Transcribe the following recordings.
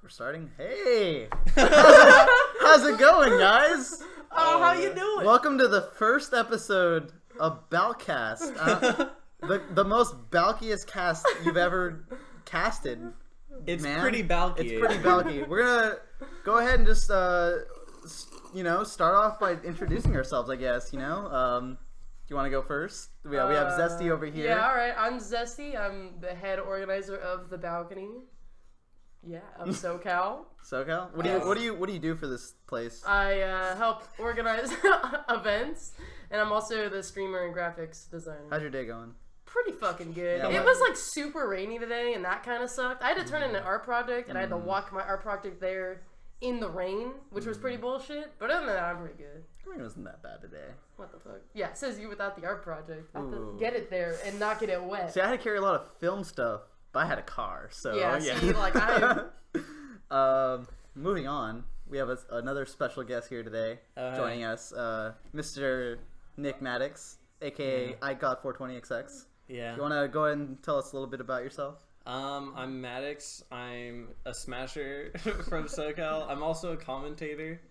We're starting. Hey! How's it going, guys? Oh, how you doing? Welcome to the first episode of Balcast. The most balkiest cast you've ever casted. It's man. pretty balky. It's pretty balky. We're gonna go ahead and just, start off by introducing ourselves, I guess, Do you want to go first? We have Zesty over here. Yeah, alright. I'm Zesty. I'm the head organizer of the balcony. Yeah, of SoCal. SoCal? What do you do for this place? I help organize events, and I'm also the streamer and graphics designer. How's your day going? Pretty fucking good. Yeah, it was like super rainy today, and that kind of sucked. I had to turn in an art project, and I had to walk my art project there in the rain, which was pretty bullshit. But other than that, I'm pretty good. Rain wasn't that bad today. What the fuck? Yeah, it says you without the art project. I have to get it there and not get it wet. See, I had to carry a lot of film stuff, but I had a car, so yeah. See, like moving on, we have another special guest here today joining us, Mr. Nick Maddox, aka iGod420XX. Yeah. You want to go ahead and tell us a little bit about yourself? I'm Maddox. I'm a smasher from SoCal. I'm also a commentator.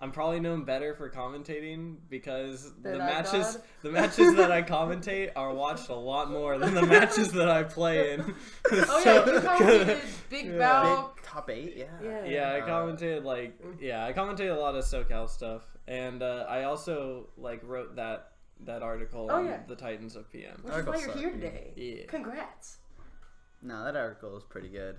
I'm probably known better for commentating because the matches that I commentate are watched a lot more than the matches that I play in. Oh yeah, you commentated Big Balc. Big top 8, yeah. Yeah, I commentated I commentated a lot of SoCal stuff, and I also wrote that article on the Titans of PM. Which is why you're here today. Yeah. Congrats. No, that article was pretty good.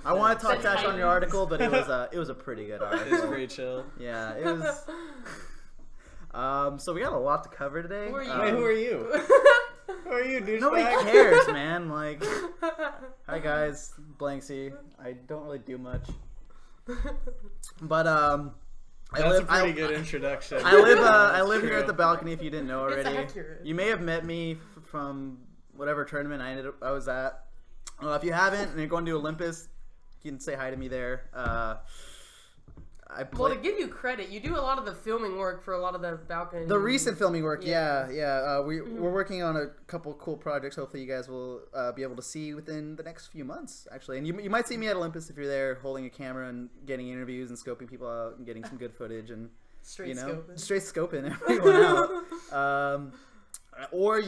I want to talk trash on your article, but it was a pretty good article. It was pretty chill. Yeah, it was. So we got a lot to cover today. Who are you? Wait, who are you? Who are you, douchebag? Nobody cares, man. Hi guys, Blanksy. I don't really do much, but That's a pretty good introduction. I live here at the balcony. If you didn't know already, It's accurate. You may have met me from whatever tournament I was at. If you haven't and you're going to Olympus, you can say hi to me there. Well, to give you credit, you do a lot of the filming work for a lot of the balcony. The recent filming work, yeah. We're working on a couple cool projects. Hopefully, you guys will be able to see within the next few months, actually. And you might see me at Olympus if you're there, holding a camera and getting interviews and scoping people out and getting some good footage and straight scoping everyone out. Or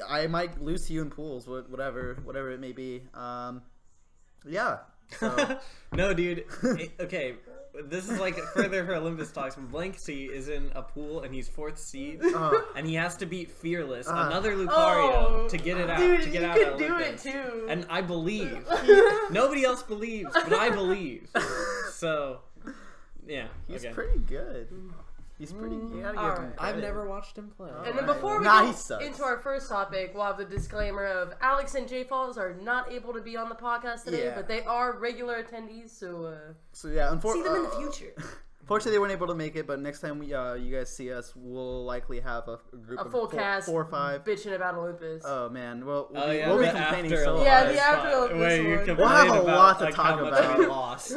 I might lose to you in pools, whatever it may be. Yeah. So. No, dude. Okay, this is further for Olympus talks. Blanksy is in a pool and he's 4th seed, and he has to beat Fearless, another Lucario, to get it out. Dude, to get you out could of do Olympus. it too. And I believe. Nobody else believes, but I believe. So, yeah. He's pretty good. He's pretty. You gotta give him credit. I've never watched him play. And then before we go into our first topic, we'll have the disclaimer of Alex and J Falls are not able to be on the podcast today, but they are regular attendees, so yeah, see them in the future. Unfortunately, they weren't able to make it, but next time you guys see us, we'll likely have a group of full cast 4 or 5 bitching about Olympus. Oh man, we'll be the complaining after so yeah, hard. the after Olympus one. We'll have a lot to talk how much about. we lost.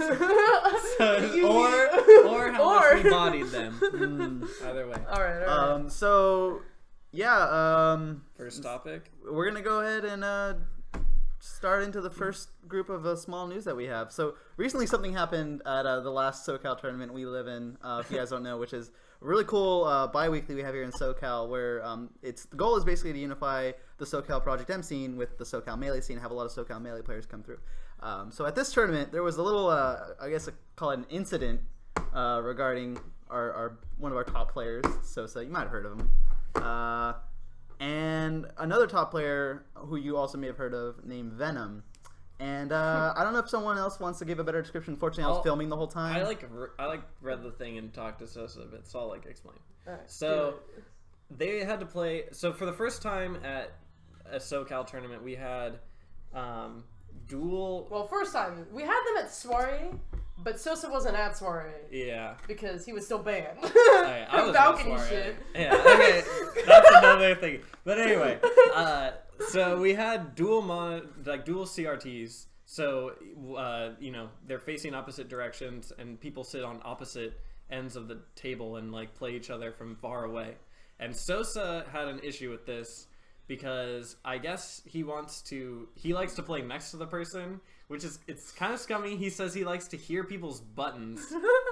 or how much we bodied them. Either way. All right. So yeah. First topic. We're gonna go ahead and start into the first group of small news that we have. So recently something happened at the last SoCal tournament We Livin, if you guys don't know, which is a really cool bi-weekly we have here in SoCal where the goal is basically to unify the SoCal Project M scene with the SoCal Melee scene and have a lot of SoCal Melee players come through. So at this tournament there was a little, I guess I call it an incident regarding our one of our top players, Sosa. You might have heard of him. And another top player who you also may have heard of named Venom. And I don't know if someone else wants to give a better description. Unfortunately, I was filming the whole time. I read the thing and talked to Sosa a bit, so I'll explain. Right, so they had to play. So for the first time at a SoCal tournament, we had dual. Well, first time we had them at Soiree, but Sosa wasn't at Soiree. Yeah. Because he was still banned. I was balcony at Soiree. shit. Yeah. Okay. That's another thing. But anyway, so we had dual CRTs. So they're facing opposite directions, and people sit on opposite ends of the table and play each other from far away. And Sosa had an issue with this because I guess he likes to play next to the person which is it's kind of scummy. He says he likes to hear people's buttons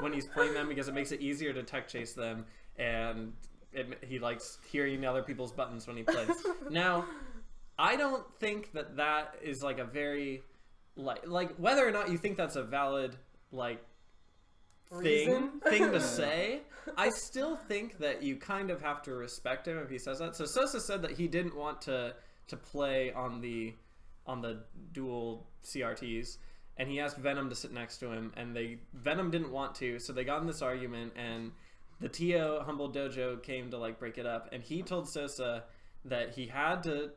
when he's playing them because it makes it easier to tech chase them, and he likes hearing other people's buttons when he plays. Now, I don't think that is like a very like whether or not you think that's a valid like thing to say, I still think that you kind of have to respect him if he says that. So Sosa said that he didn't want to play on the dual CRTs, and he asked Venom to sit next to him, and Venom didn't want to, so they got in this argument, and the TO Humble Dojo came to like break it up, and he told Sosa that he had to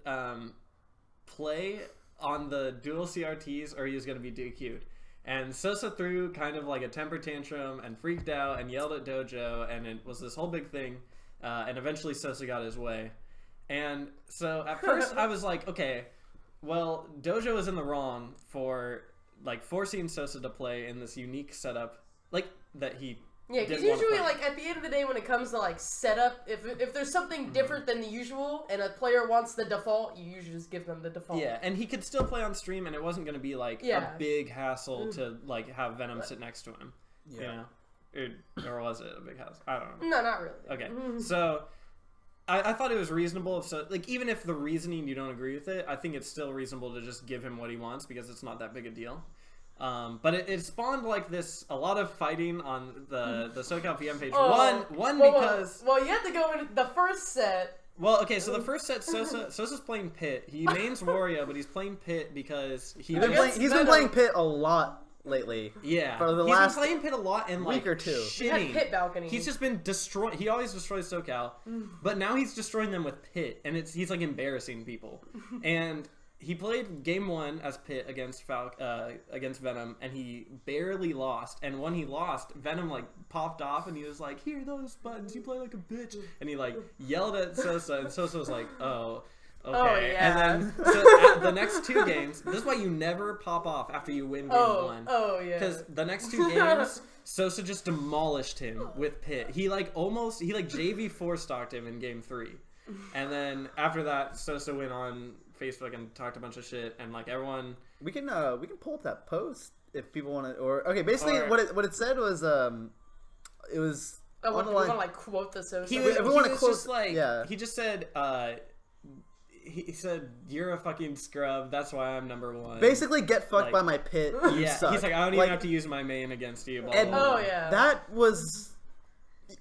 play on the dual CRTs or he was going to be DQ'd. And Sosa threw kind of like a temper tantrum and freaked out and yelled at Dojo, and it was this whole big thing, and eventually Sosa got his way. And so at first I was like, okay, well, Dojo is in the wrong for like forcing Sosa to play in this unique setup like that he Yeah, because usually, like, at the end of the day, when it comes to, like, setup, if there's something different than the usual, and a player wants the default, you usually just give them the default. Yeah, and he could still play on stream, and it wasn't going to be, like, a big hassle to, like, have Venom sit next to him. Yeah. You know? Or was it a big hassle? I don't know. No, not really. Okay, so I thought it was reasonable. So, like, even if the reasoning you don't agree with it, I think it's still reasonable to just give him what he wants, because it's not that big a deal. But it spawned like a lot of fighting on the SoCal PM page. Because you have to go into the first set. Well, okay, so the first set, Sosa's playing Pit. He mains Wario, but he's playing Pit because he's been playing Pit a lot lately. Yeah, for the last been playing Pit a lot and like week or two. He had Pit balcony. He's just been destroying. He always destroys SoCal, but now he's destroying them with Pit, and he's like embarrassing people. And he played game 1 as Pit against Venom, and he barely lost. And when he lost, Venom like popped off, and he was like, "Here, those buttons, you play like a bitch." And he like yelled at Sosa, and Sosa was like, "Oh, okay." Oh, yeah. And then so at the next 2 games, this is why you never pop off after you win game 1. Oh yeah. Because the next 2 games, Sosa just demolished him with Pit. He like JV4 stalked him in game 3, and then after that, Sosa went on Facebook and talked a bunch of shit, and like everyone, we can pull up that post if people want to. Or okay, basically what it said was it was on the line. Want to like quote the Sosa? He just said he said, "You're a fucking scrub. That's why I'm number 1." Basically, get fucked by my Pit. Yeah, suck. He's like, "I don't even have to use my main against you." Blah, blah, blah. Oh yeah, that was.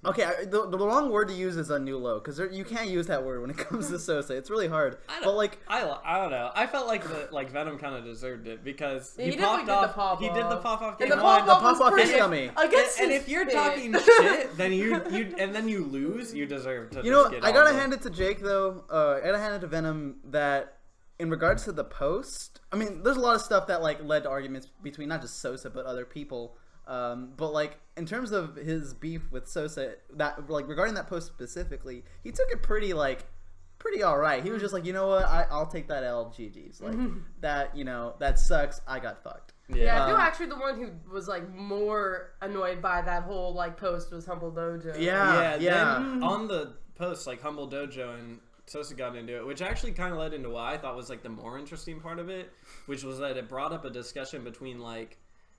Okay, the wrong word to use is a new low, because you can't use that word when it comes to Sosa. It's really hard. I don't know. I felt like Venom kind of deserved it because he popped off. He did the pop off game. The pop off is scummy. And if you're talking shit, then you lose. You deserve to. I gotta hand it to Jake though. I gotta hand it to Venom that in regards to the post. I mean, there's a lot of stuff that like led to arguments between not just Sosa but other people. But like in terms of his beef with Sosa, that like regarding that post specifically, he took it pretty all right. He was just like, you know what, I'll take that L, GG's. Like that, that sucks. I got fucked. Yeah, I feel actually the one who was like more annoyed by that whole like post was Humble Dojo. Yeah. Then on the post, like Humble Dojo and Sosa got into it, which actually kind of led into what I thought was like the more interesting part of it, which was that it brought up a discussion between like.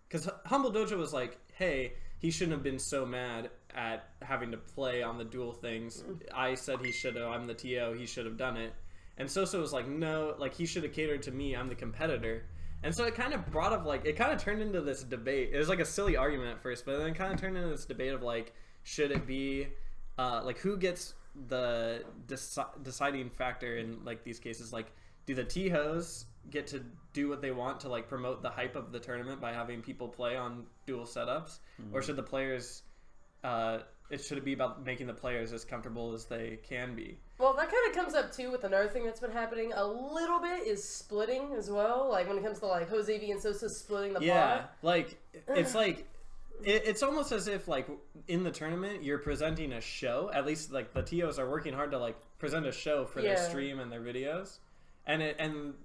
Because Humble Dojo was like, hey, he shouldn't have been so mad at having to play on the dual things. I said he should have. I'm the TO. He should have done it. And Sosa was like, no, like he should have catered to me. I'm the competitor. And so it kind of brought up like, it kind of turned into this debate. It was like a silly argument at first, but then it kind of turned into this debate of like, should it be, like who gets the deciding factor in like these cases? Like, do the T-Hos get to do what they want to like promote the hype of the tournament by having people play on dual setups, or should the players should it be about making the players as comfortable as they can be? Well, that kind of comes up too with another thing that's been happening a little bit is splitting as well, like when it comes to like Jose V and Sosa splitting the pot. Like it's like it's almost as if like in the tournament you're presenting a show. At least like the TOs are working hard to like present a show for their stream and their videos, and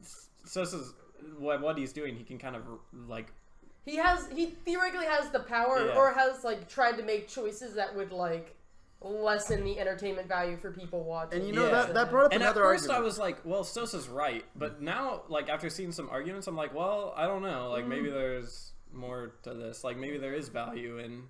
Sosa's what he's doing, he can kind of like he theoretically has the power or has like tried to make choices that would like lessen the entertainment value for people watching. And you know that brought up and another at first argument. I was like, well, Sosa's right, but now like after seeing some arguments, I'm like, well, I don't know, like maybe there's more to this, like maybe there is value in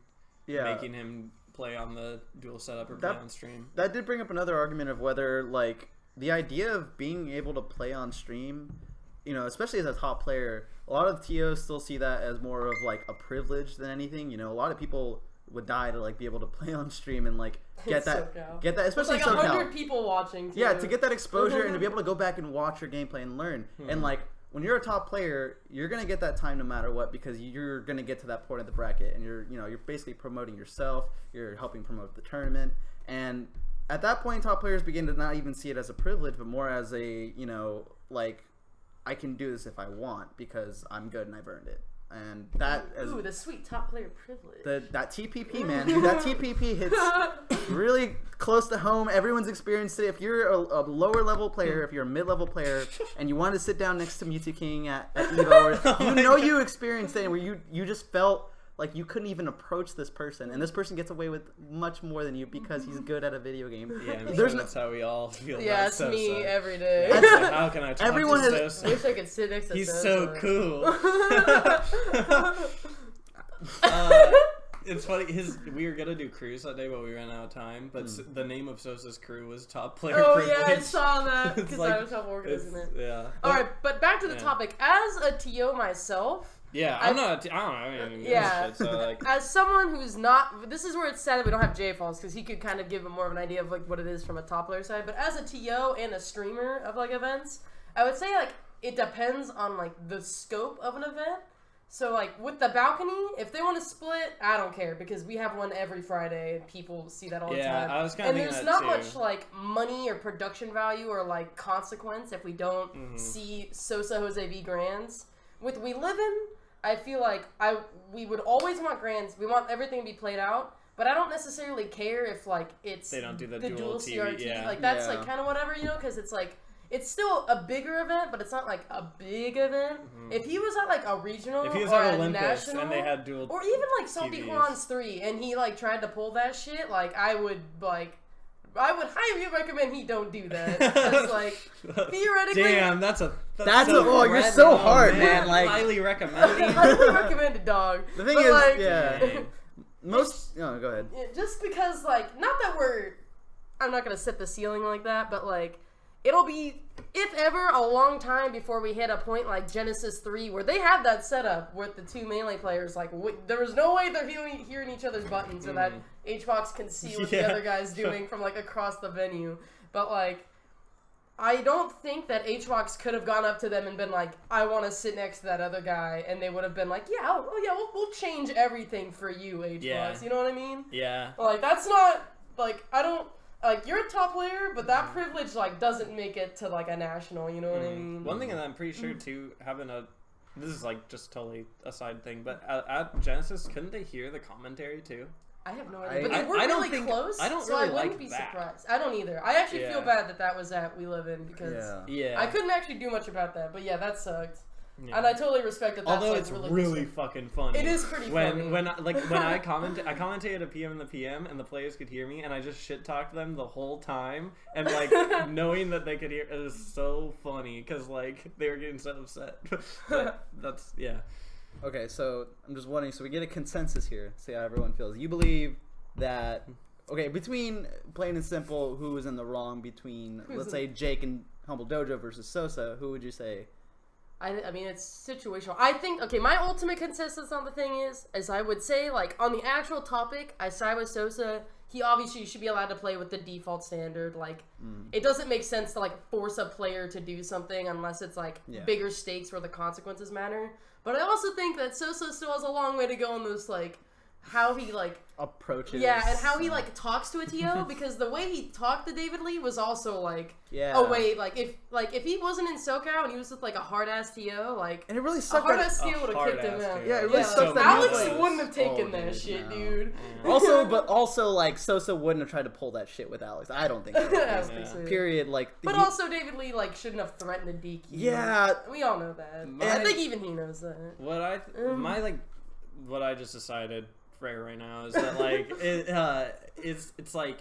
making him play on the dual setup or play on stream. That did bring up another argument of whether like the idea of being able to play on stream, you know, especially as a top player, a lot of TOs still see that as more of like a privilege than anything. You know, a lot of people would die to like be able to play on stream and like get that, especially like SoCal. 100 people watching too. Yeah, to get that exposure and to be able to go back and watch your gameplay and learn. And like when you're a top player, you're gonna get that time no matter what because you're gonna get to that point of the bracket and you're basically promoting yourself. You're helping promote the tournament, and at that point, top players begin to not even see it as a privilege, but more as a like I can do this if I want because I'm good and I've earned it. And that the sweet top player privilege. That TPP, man, dude, that TPP hits really close to home. Everyone's experienced it. If you're a lower level player, if you're a mid level player, and you wanted to sit down next to Mewtwo King at Evo, or you experienced it where you just felt like you couldn't even approach this person, and this person gets away with much more than you because he's good at a video game. Yeah, that's how we all feel. Yeah, it's me every day. Like, how can I talk Everyone to has, Sosa? I wish I could sit next to He's Sosa. so cool. It's funny. We were gonna do crews that day, but we ran out of time. But the name of Sosa's crew was Top Player Privilege. Yeah, I saw that because like, I was helping organizing it. Yeah. All right, but back to the topic. As a TO myself. Yeah, I don't know. I mean, shit, so like, as someone who's not, this is where it's sad that we don't have Jay Falls because he could kind of give more of an idea of like what it is from a top player side. But as a TO and a streamer of like events, I would say like it depends on like the scope of an event. So like with the balcony, if they want to split, I don't care because we have one every Friday and people see that all the time. I was kind of and thinking there's that not too. much like money or production value or like consequence if we don't see Sosa Jose V Grands. With We Livin, I feel like we would always want Grands. We want everything to be played out, but I don't necessarily care if like it's they don't do the dual TV, CRT. Like that's like kind of whatever, you know, because it's like it's still a bigger event, but it's not like a big event. If he was at like a regional if he was or at a Olympus national, and they had dual, or even like Salty TVs. Juan's 3, and he like tried to pull that shit, like I would highly recommend he don't do that. Because, like, theoretically... Damn, that's so you're so hard, man. Like, highly recommended. Highly recommended, dog. The thing but, is, like, yeah. Most... No, go ahead. Just because, like, not that I'm not going to set the ceiling like that, but, like, it'll be, if ever, a long time before we hit a point like Genesis 3 where they have that setup with the two melee players. Like, there was no way they're hearing each other's buttons so that HBox can see what the other guy's doing from, like, across the venue. But, like, I don't think that HBox could have gone up to them and been like, I want to sit next to that other guy. And they would have been like, we'll change everything for you, HBox. Yeah. You know what I mean? Yeah. Like, that's not, like, I don't... Like, you're a top player, but that privilege, like, doesn't make it to, like, a national, you know what I mean? One thing that I'm pretty sure, too, this is, like, just totally a side thing, but at Genesis, couldn't they hear the commentary, too? I have no idea. But they were really close, I don't so really I wouldn't like be that. surprised. I don't either. I actually feel bad that was at We Livin because I couldn't actually do much about that, but yeah, that sucked. Yeah. And I totally respect that. Although that's, it's like, really fucking funny. It is pretty funny. When I commentated a PM in the PM, and the players could hear me, and I just shit talked them the whole time, and like knowing that they could hear, it was so funny because like they were getting so upset. But that's Okay, so I'm just wondering. So we get a consensus here. See how everyone feels. You believe that? Okay, between plain and simple, who was in the wrong between let's say Jake and Humble Dojo versus Sosa? Who would you say? I mean, it's situational. I think, okay, my ultimate consensus on the thing is I would say, like, on the actual topic, I side with Sosa. He obviously should be allowed to play with the default standard. Like, it doesn't make sense to, like, force a player to do something unless it's, like, bigger stakes where the consequences matter. But I also think that Sosa still has a long way to go in this, like, how he, like... approaches. Yeah, and how he, like, talks to a TO, because the way he talked to David Lee was also, like... Yeah. Oh, wait, if he wasn't in SoCal and he was with, like, a hard-ass TO, like... And it really sucked. A hard-ass TO would have kicked him out. Yeah, it really sucks that Alex he was, wouldn't have taken that shit, dude. Also, like, Sosa wouldn't have tried to pull that shit with Alex. I don't think so. Period, like... But also, David Lee, like, shouldn't have threatened to DQ. Yeah. We all know that. I think even he knows that. What I just decided Freyr right now is that like it's like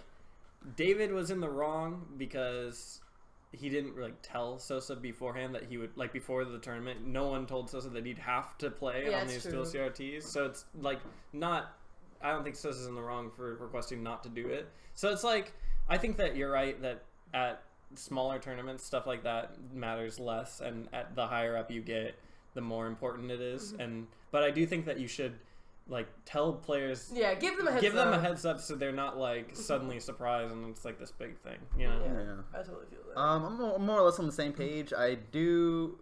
David was in the wrong because he didn't really tell Sosa beforehand that he would like before the tournament. No one told Sosa that he'd have to play on these dual CRTs. So it's like not. I don't think Sosa's in the wrong for requesting not to do it. So it's like I think that you're right that at smaller tournaments stuff like that matters less, and at the higher up you get, the more important it is. But I do think that you should like tell players, give them a heads up so they're not like suddenly surprised and it's like this big thing, you know. I totally feel that. I'm more or less on the same page. I do.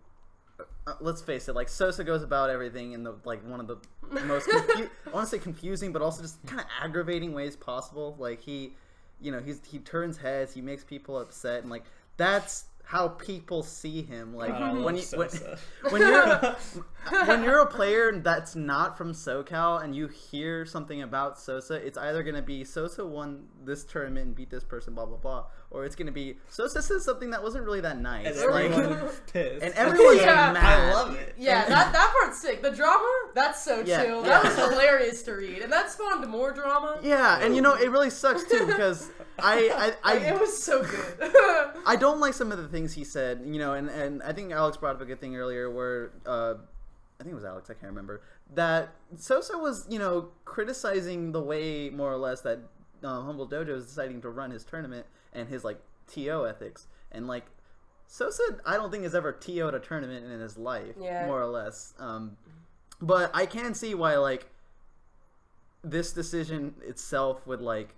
Let's face it, like Sosa goes about everything in the like one of the most I want to say confusing, but also just kind of aggravating ways possible. Like he turns heads, he makes people upset, and like that's how people see him. Like when you're a player that's not from SoCal and you hear something about Sosa, it's either gonna be Sosa won this tournament and beat this person, blah blah blah, or it's gonna be Sosa says something that wasn't really that nice. And everyone's pissed. And everyone's mad. I love it. Yeah, that part's sick. The drama, that's so chill. That was hilarious to read, and that spawned more drama. Yeah, and it really sucks too because it was so good. I don't like some of the things he said, and I think Alex brought up a good thing earlier where I think it was Alex, I can't remember, that Sosa was, criticizing the way more or less that Humble Dojo is deciding to run his tournament and his like TO ethics, and like Sosa I don't think has ever TO'd a tournament in his life, more or less. But I can see why like this decision itself would like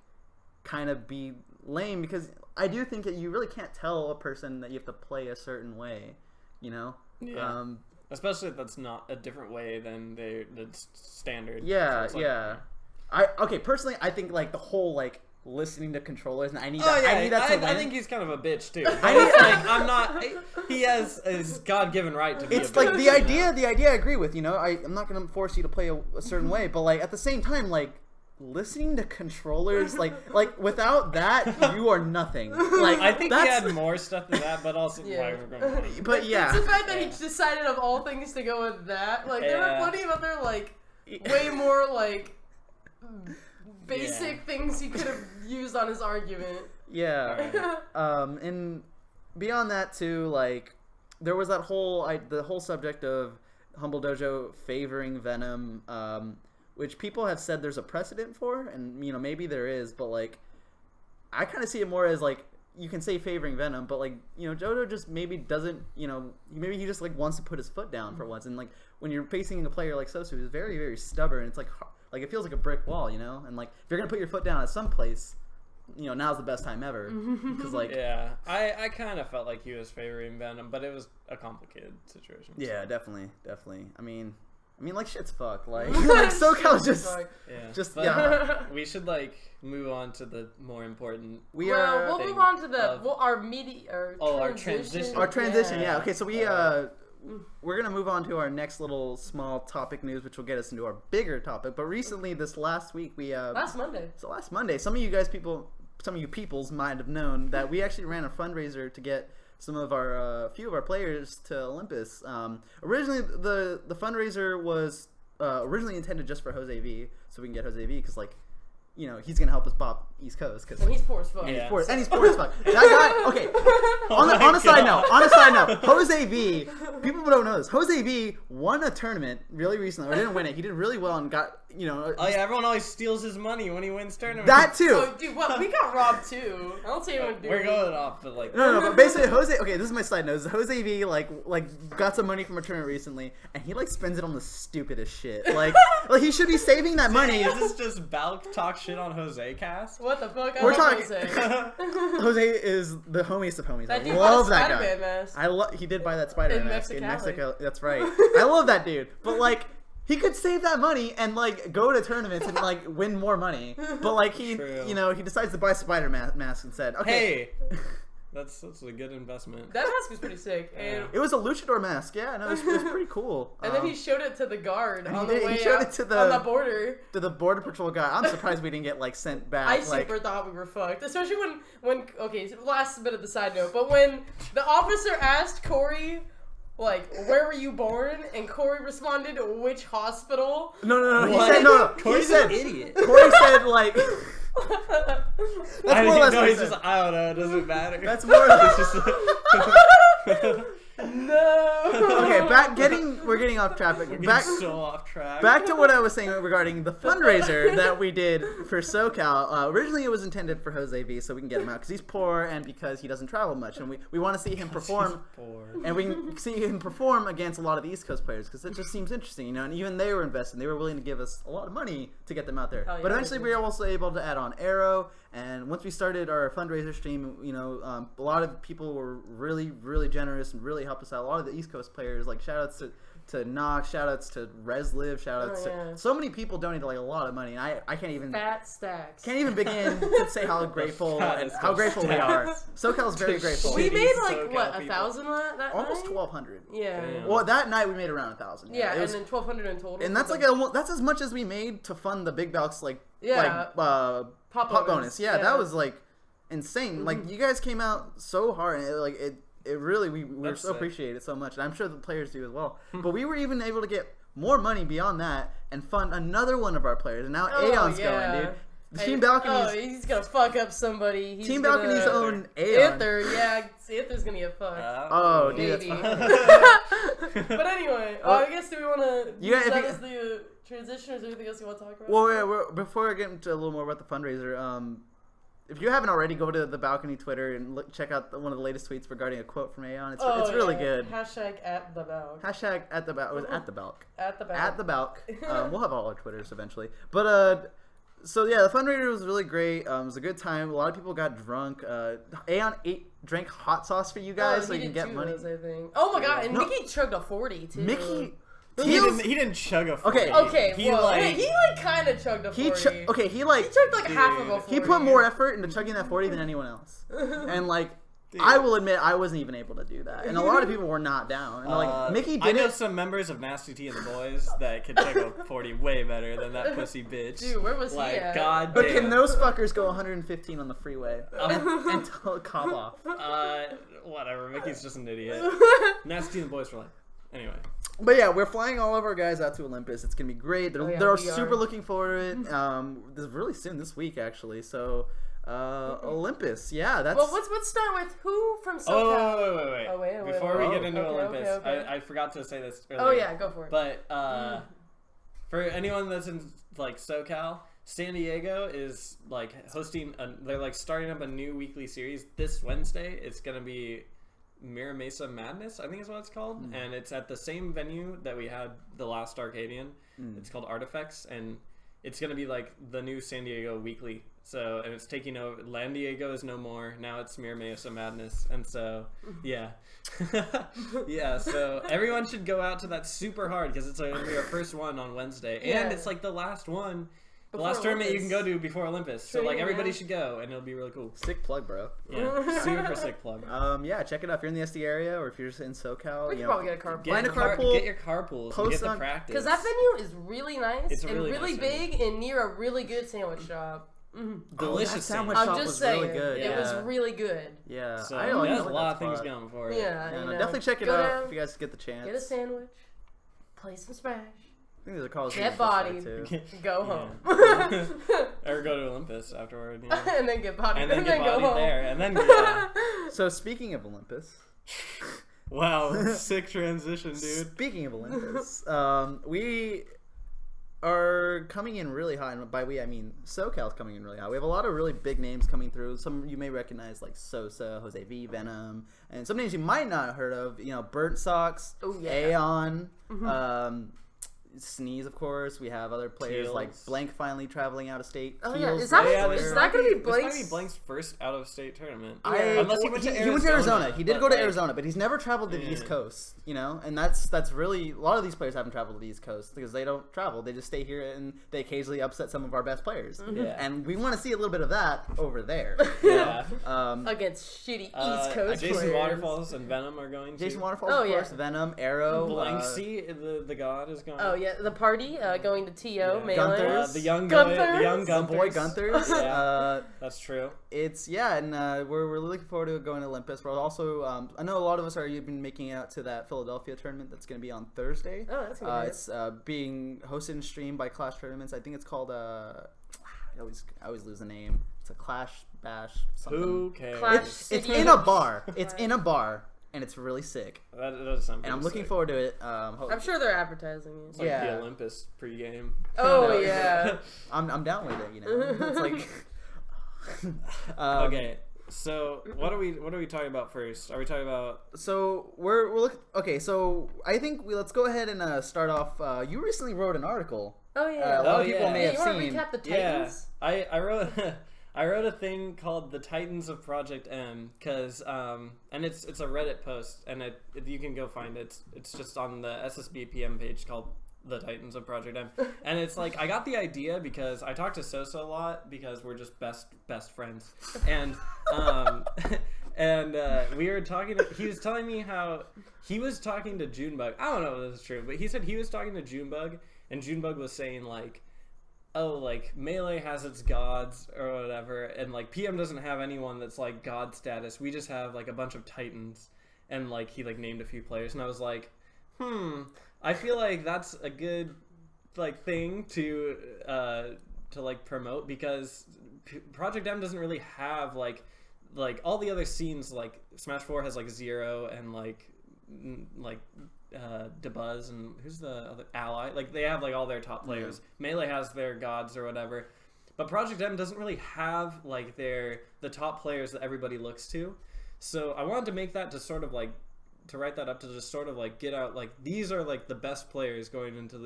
kind of be lame, because I do think that you really can't tell a person that you have to play a certain way, Yeah. Especially if that's not a different way than the standard. Yeah, so yeah. Personally, I think like the whole like listening to controllers, and I need that. I need that to win. I think he's kind of a bitch too. I'm not. He has his God-given right to be. It's a bitch, like the idea. I agree with. I'm not going to force you to play a certain way, but like at the same time, like listening to controllers, like without that, you are nothing. Like I think he had more stuff than that, but also But yeah, it's the fact that he decided of all things to go with that. Like there were plenty of other like way more like basic things he could have used on his argument. Yeah. Right. And beyond that too, like there was that the whole subject of Humble Dojo favoring Venom, which people have said there's a precedent for, and maybe there is, but like I kind of see it more as like you can say favoring Venom, but like Dojo just maybe doesn't, maybe he just like wants to put his foot down for once, and like when you're facing a player like Sosa who's very very stubborn, it's like it feels like a brick wall, and like if you're gonna put your foot down at some place, now's the best time ever, because like I kind of felt like he was favoring Venom, but it was a complicated situation. Yeah, definitely. I mean, like shit's fuck. Like SoCal's just We should like move on to the more important. We'll move on to our media. Our transition. Our transition. Yeah. Okay. So we're gonna move on to our next little small topic news, which will get us into our bigger topic. But recently, this last week, last Monday. So last Monday, some of you peoples might have known that we actually ran a fundraiser to get some of our few of our players to Olympus. Originally, the fundraiser was originally intended just for Jose V, so we can get Jose V because like he's gonna help us bop East Coast because he's poor as fuck. And he's poor as fuck. That guy. Okay. On a side note, Jose V. People don't know this. Jose V won a tournament really recently, or didn't win it. He did really well and got everyone always steals his money when he wins tournaments. That too. Oh, dude, we got robbed too. I don't see anyone doing. We're going off, but like no. But basically, Jose. Okay, this is my side note. Jose V like got some money from a tournament recently, and he like spends it on the stupidest shit. Like he should be saving that money. Is this just Balc talk shit on Jose cast? What the fuck? We're talking. Jose. Jose is the homiest of homies. That I love that guy. Mask. He did buy that Spider-Man mask in Mexico. That's right. I love that dude. But like, he could save that money and like go to tournaments and like win more money. But like he decides to buy Spider-Man mask instead. Okay. Hey. That's a good investment. That mask was pretty sick. And it was a luchador mask. Yeah, no, it was pretty cool. And then he showed it to the guard on the way he showed it to on the border. To the border patrol guy. I'm surprised we didn't get like sent back. I super thought we were fucked, especially when last bit of the side note, but when the officer asked Corey like, where were you born? And Corey responded, which hospital? No. He What? said no. Corey's He said an idiot. Corey said like. I more or less know. what he He's said. just. I don't know. It doesn't matter. That's more or less. It's just. No. Okay, we're getting off topic. We're Back getting so off track. back to what I was saying regarding the fundraiser that we did for SoCal. Originally, it was intended for Jose V, so we can get him out because he's poor and because he doesn't travel much, and we want to see him perform. And we can see him perform against a lot of the East Coast players because it just seems interesting, you know. And even they were invested; they were willing to give us a lot of money to get them out there. Oh, yeah, but eventually, they we were also able to add on Arrow. And once we started our fundraiser stream, you know, a lot of people were really, really generous and really helped us out. A lot of the East Coast players, like shout outs to Knox, shout outs to ResLive, shout outs to so many people donated like a lot of money, and I can't even Fat stacks. can't even begin to say how grateful and how grateful we are. SoCal is very grateful. We Shitty made like SoCal what, people. 1,000 that Almost night? 1,200. Yeah. Damn. Well, that night we made around 1,000. Yeah, It was- and then 1,200 in total. and that's for like that's as much as we made to fund the Big Balc's like Yeah. pop bonus. Yeah, Yeah. that was like insane. Like you guys came out so hard, and it really we That's so sick. appreciate it so much, and I'm sure the players do as well. But we were even able to get more money beyond that and fund another one of our players, and now Aeon's going, dude. The Team Balcony's Oh, he's gonna fuck up somebody. He's Team gonna, Balcony's own Aeon. Ether, yeah, Ether's gonna get fucked. Oh, dude, that's Maybe. fine. But anyway, Well, I guess do we want to you use guys- that if as the transition, or is there anything else you want to talk about? Well, yeah, before I get into a little more about the fundraiser, if you haven't already, go to the Balcony Twitter and check out one of the latest tweets regarding a quote from Aeon. It's really good. Hashtag at the Balc. Hashtag at the Balc. It was at the Balc. At the Balc. At the Balc. We'll have all our Twitters eventually. But so yeah, the fundraiser was really great. It was a good time. A lot of people got drunk. Aeon drank hot sauce for you guys so you can get money. I think. Oh my god, and No. Mickey chugged a 40 too. Mickey. He didn't chug a 40. Okay. Okay, well, he like kind of chugged a 40. He chugged like half of a 40. he put more effort into chugging that 40 than anyone else. And like Dude. I will admit I wasn't even able to do that. And a lot of people were not down. And like Mickey I did know it. some members of Nasty T and the Boys that could chug a 40 way better than that pussy bitch. Dude, where was like, he at? God But damn. can those fuckers go 115 on the freeway and tell a cop off? Whatever. Mickey's just an idiot. Nasty T and the Boys were like, anyway. But yeah, we're flying all of our guys out to Olympus. It's gonna be great. They're we super are. looking forward to it. This is really soon this week actually. So Olympus, yeah, that's. Well, let's start with who from SoCal. Oh, wait. Oh, wait, Before wait. we get into Okay, Olympus, okay. I forgot to say this earlier. Oh yeah, go for it. But for anyone that's in like SoCal, San Diego is like hosting. They're like starting up a new weekly series this Wednesday. It's gonna be Mira Mesa Madness, I think is what it's called, and it's at the same venue that we had the last Arcadian. It's called Artifacts, and it's gonna be like the new San Diego weekly. So, and it's taking over. Lan Diego is no more. Now it's Mira Mesa Madness, and so yeah, yeah. So everyone should go out to that super hard because it's gonna be our first one on Wednesday, Yeah. and it's like the last one. The Before last tournament you Olympus. can go to before Olympus. So True, like everybody yeah. should go and it'll be really cool. Sick plug, bro. Yeah. Super sick plug. Yeah, check it out if you're in the SD area or if you're just in SoCal. We You could know, probably get a car. Find a carpool, Get your carpools. post Get the on- practice. Because that venue is really nice It's a and really really nice big and near a really good sandwich shop. delicious that sandwich. sandwich I'm shop just was saying, really good. it was Yeah. really good. Yeah, So I like there's that a lot of spot. things going for it. Yeah, Yeah, you no, know, definitely check it go out down, if you guys get the chance. Get a sandwich, play some Smash, I think these are calls. get bodied, too. go home, Or go to Olympus afterward. You know? and then get bodied, And then get go bodied home. there. And then yeah. So speaking of Olympus, Wow, sick transition, dude. speaking of Olympus, we are coming in really hot, and by we I mean SoCal's coming in really hot. We have a lot of really big names coming through. Some you may recognize like Sosa, Jose V, Venom, and some names you might not have heard of. You know, Burnt Socks, Oh, yeah. Aeon, Sneeze, of course. We have other players Keels. like Blank finally traveling out of state. Oh, yeah. Keels, Is that- right Yeah, there. is that gonna be This might Blank's- be Blank's first out-of-state tournament. Unless he went to He went to Arizona. Arizona, He did but, go to like- Arizona, but he's never traveled to the Yeah. East Coast. You know, and that's really a lot of these players haven't traveled to the East Coast because they don't travel. They just stay here and they occasionally upset some of our best players. Yeah. And we want to see a little bit of that over there. Yeah. Against shitty East Coast Jason players. Waterfalls and Venom are going to. Jason Waterfalls, Oh, of yeah. course. Venom, Arrow, Blank C, the god is going. Oh yeah, yeah, the party, going to TO, Melee. Gunther's. The young The boy Gunthers. Gunther's. That's true. And we're looking forward to going to Olympus. We're also, I know a lot of us are even making it out to that Philadelphia tournament that's going to be on Thursday. Oh, that's gonna be It's being hosted and streamed by Clash Tournaments. I think it's called, I always lose the name. It's a Clash Bash something. Who cares? Clash It's City. in a bar. It's in a bar. And it's really sick. That does sound And I'm pretty looking sick. forward to it. I'm sure they're advertising it. It's like Yeah. the Olympus pregame. Oh, No. yeah. I'm down with it, you know. It's like Okay, so what are we talking about first? Are we talking about? So we're looking. Okay, so I think let's go ahead and start off. You recently wrote an article. Oh, yeah. A lot of Oh, people yeah. may Hey, have you want to seen. recap the Yeah, Titans? I wrote I wrote a thing called the Titans of Project M because and it's a Reddit post and you can go find it. It's just on the SSBPM page called the Titans of Project M, and it's like I got the idea because I talk to Sosa a lot because we're just best friends, and we were talking. He was telling me how he was talking to Junebug. I don't know if this is true, but he said he was talking to Junebug, and Junebug was saying like, oh, like Melee has its gods or whatever, and like PM doesn't have anyone that's like god status. We just have like a bunch of Titans, and like he like named a few players, and I was like, I feel like that's a good like thing to like promote because Project M doesn't really have like all the other scenes. Like Smash 4 has like Zero and like Debuzz and who's the other Ally, like they have like all their top players. Melee has their gods or whatever, but Project M doesn't really have like the top players that everybody looks to. So I wanted to make that to sort of like to write that up to just sort of like get out like these are like the best players going into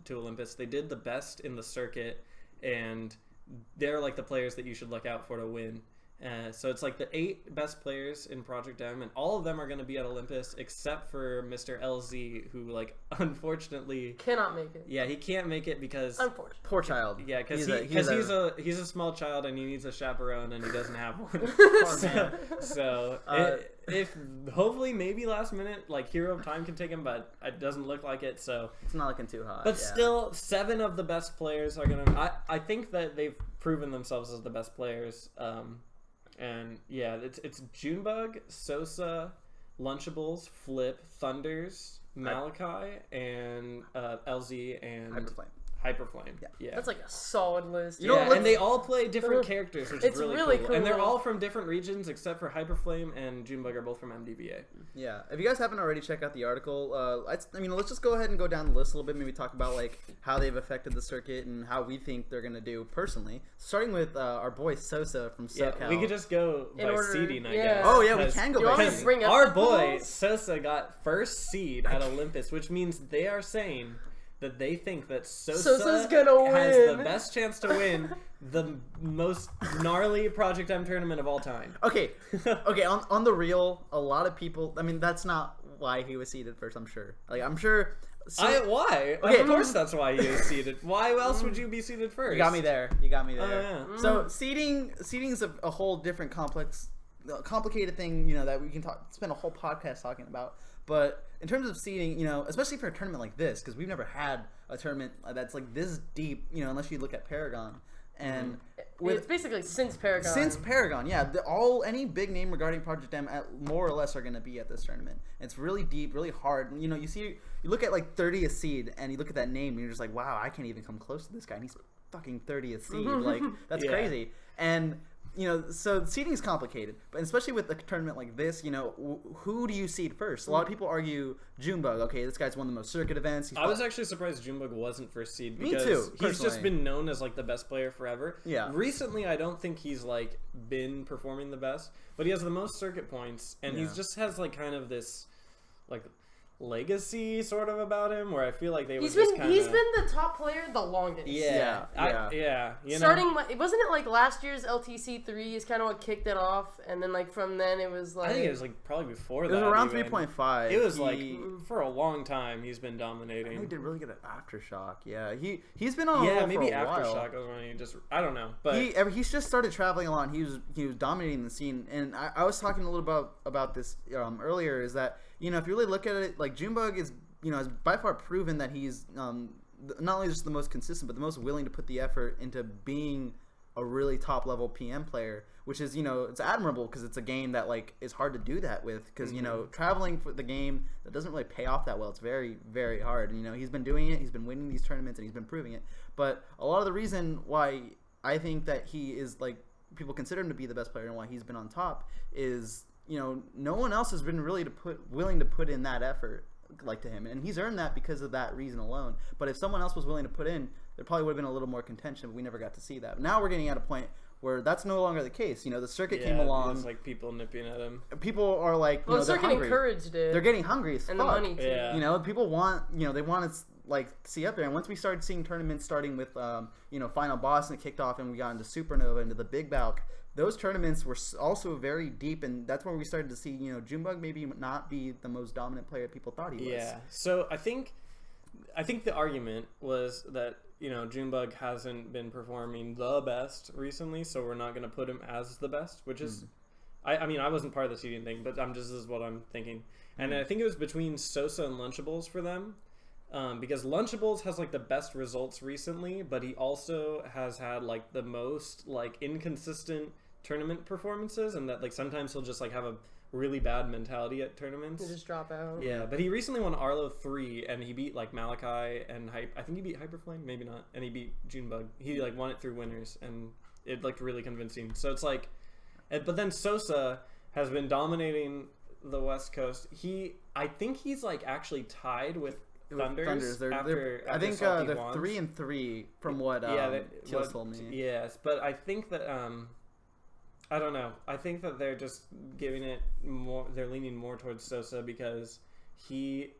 to Olympus. They did the best in the circuit and they're like the players that you should look out for to win. So it's like the 8 best players in Project M, and all of them are going to be at Olympus except for Mr. LZ, who like unfortunately Cannot make it. Yeah, he can't make it because Unfortunately. Poor child. yeah, because he's a small child and he needs a chaperone and he doesn't have one. so if hopefully maybe last minute like Hero of Time can take him, but it doesn't look like it. So It's not looking too hot. but still, 7 of the best players are gonna. I think that they've proven themselves as the best players. And yeah, it's Junebug, Sosa, Lunchables, Flip, Thunders, Malachi, and LZ and Hyperflame. Yeah. That's like a solid list. You know Yeah, what, and they all play different characters, which It's is really, really cool. And they're cool. all from different regions except for Hyperflame and Junebug are both from MDVA. Yeah, if you guys haven't already checked out the article, I mean, let's just go ahead and go down the list a little bit. Maybe talk about like how they've affected the circuit and how we think they're gonna do personally. Starting with our boy Sosa from SoCal. Yeah, we could just go In by order- seeding, I yeah. guess. Oh yeah, we because- can go You want by me to seeding. bring up Our the boy polls? Sosa got first seed at Olympus, which means they are saying that they think that Sosa's gonna has win. the best chance to win the most gnarly Project M tournament of all time. Okay, on the real, a lot of people. I mean, that's not why he was seeded first. I'm sure. I'm sure. Why? Okay. Of course, that's why he is seeded. Why else would you be seeded first? You got me there. You got me there. Oh, yeah. So seeding is a whole different complicated thing. You know that we can spend a whole podcast talking about. But in terms of seeding, you know, especially for a tournament like this, because we've never had a tournament that's like this deep. You know, unless you look at Paragon, and It's basically since Paragon. Since Paragon, yeah, any big name regarding Project M, more or less, are going to be at this tournament. It's really deep, really hard. You know, you look at like 30th seed, and you look at that name, and you're just like, wow, I can't even come close to this guy, and he's fucking 30th seed. Like that's Yeah. crazy. And you know, so seeding is complicated, but especially with a tournament like this, you know, who do you seed first? A lot of people argue Junebug. Okay, this guy's won the most circuit events. I was actually surprised Junebug wasn't first seed Me because too, he's just personally. been known as like the best player forever. Yeah. Recently, I don't think he's like been performing the best, but he has the most circuit points, and he just has like kind of this like legacy sort of about him where I feel like they He's would been just kinda... the top player the longest. Yeah. You know? Starting, wasn't it like last year's LTC3 is kind of what kicked it off, and then like from then it was like I think it was like probably before It that. was around even. 3.5. It was like for a long time he's been dominating. He did really good at Aftershock. Yeah, he's been on a Yeah, roll maybe for a while. Aftershock was when he just I don't know, but He's just started traveling a lot. He was dominating the scene, and I was talking a little about this earlier. Is that, you know, if you really look at it, like Junebug is, you know, has by far proven that he's not only just the most consistent, but the most willing to put the effort into being a really top level PM player, which is, it's admirable because it's a game that like is hard to do that with, because traveling for the game, that doesn't really pay off that well. It's very, very hard. And he's been doing it, he's been winning these tournaments, and he's been proving it. But a lot of the reason why I think that he is like, people consider him to be the best player and why he's been on top is, no one else has been really willing to put in that effort like to him, and he's earned that because of that reason alone. But if someone else was willing to put in, there probably would have been a little more contention, but we never got to see that. Now we're getting at a point where that's no longer the case. The circuit came along. It's like people nipping at him. People are like, the they're circuit hungry. encouraged it. They're getting hungry as and fuck. the money too. Yeah. People want, they want to like see up there. And once we started seeing tournaments starting with, Final Boss, and it kicked off, and we got into Supernova, into the Big Balc. Those tournaments were also very deep, and that's when we started to see, Junebug maybe not be the most dominant player people thought he was. Yeah. So I think the argument was that, Junebug hasn't been performing the best recently, so we're not going to put him as the best, which is, I mean, I wasn't part of the seeding thing, but this is what I'm thinking. And I think it was between Sosa and Lunchables for them, because Lunchables has like the best results recently, but he also has had like the most like inconsistent tournament performances, and that like sometimes he'll just like have a really bad mentality at tournaments. You just drop out. Yeah, but he recently won Arlo 3, and he beat like Malachi and I think he beat Hyperflame, maybe not, and he beat Junebug. He like won it through winners, and it looked really convincing. So it's like, but then Sosa has been dominating the West Coast. I think he's like actually tied with Thunders. After I think Salty they're Wands. 3-3 from what Teals told me. Yes, but I think that I don't know. I think that they're just giving it more. They're leaning more towards Sosa because he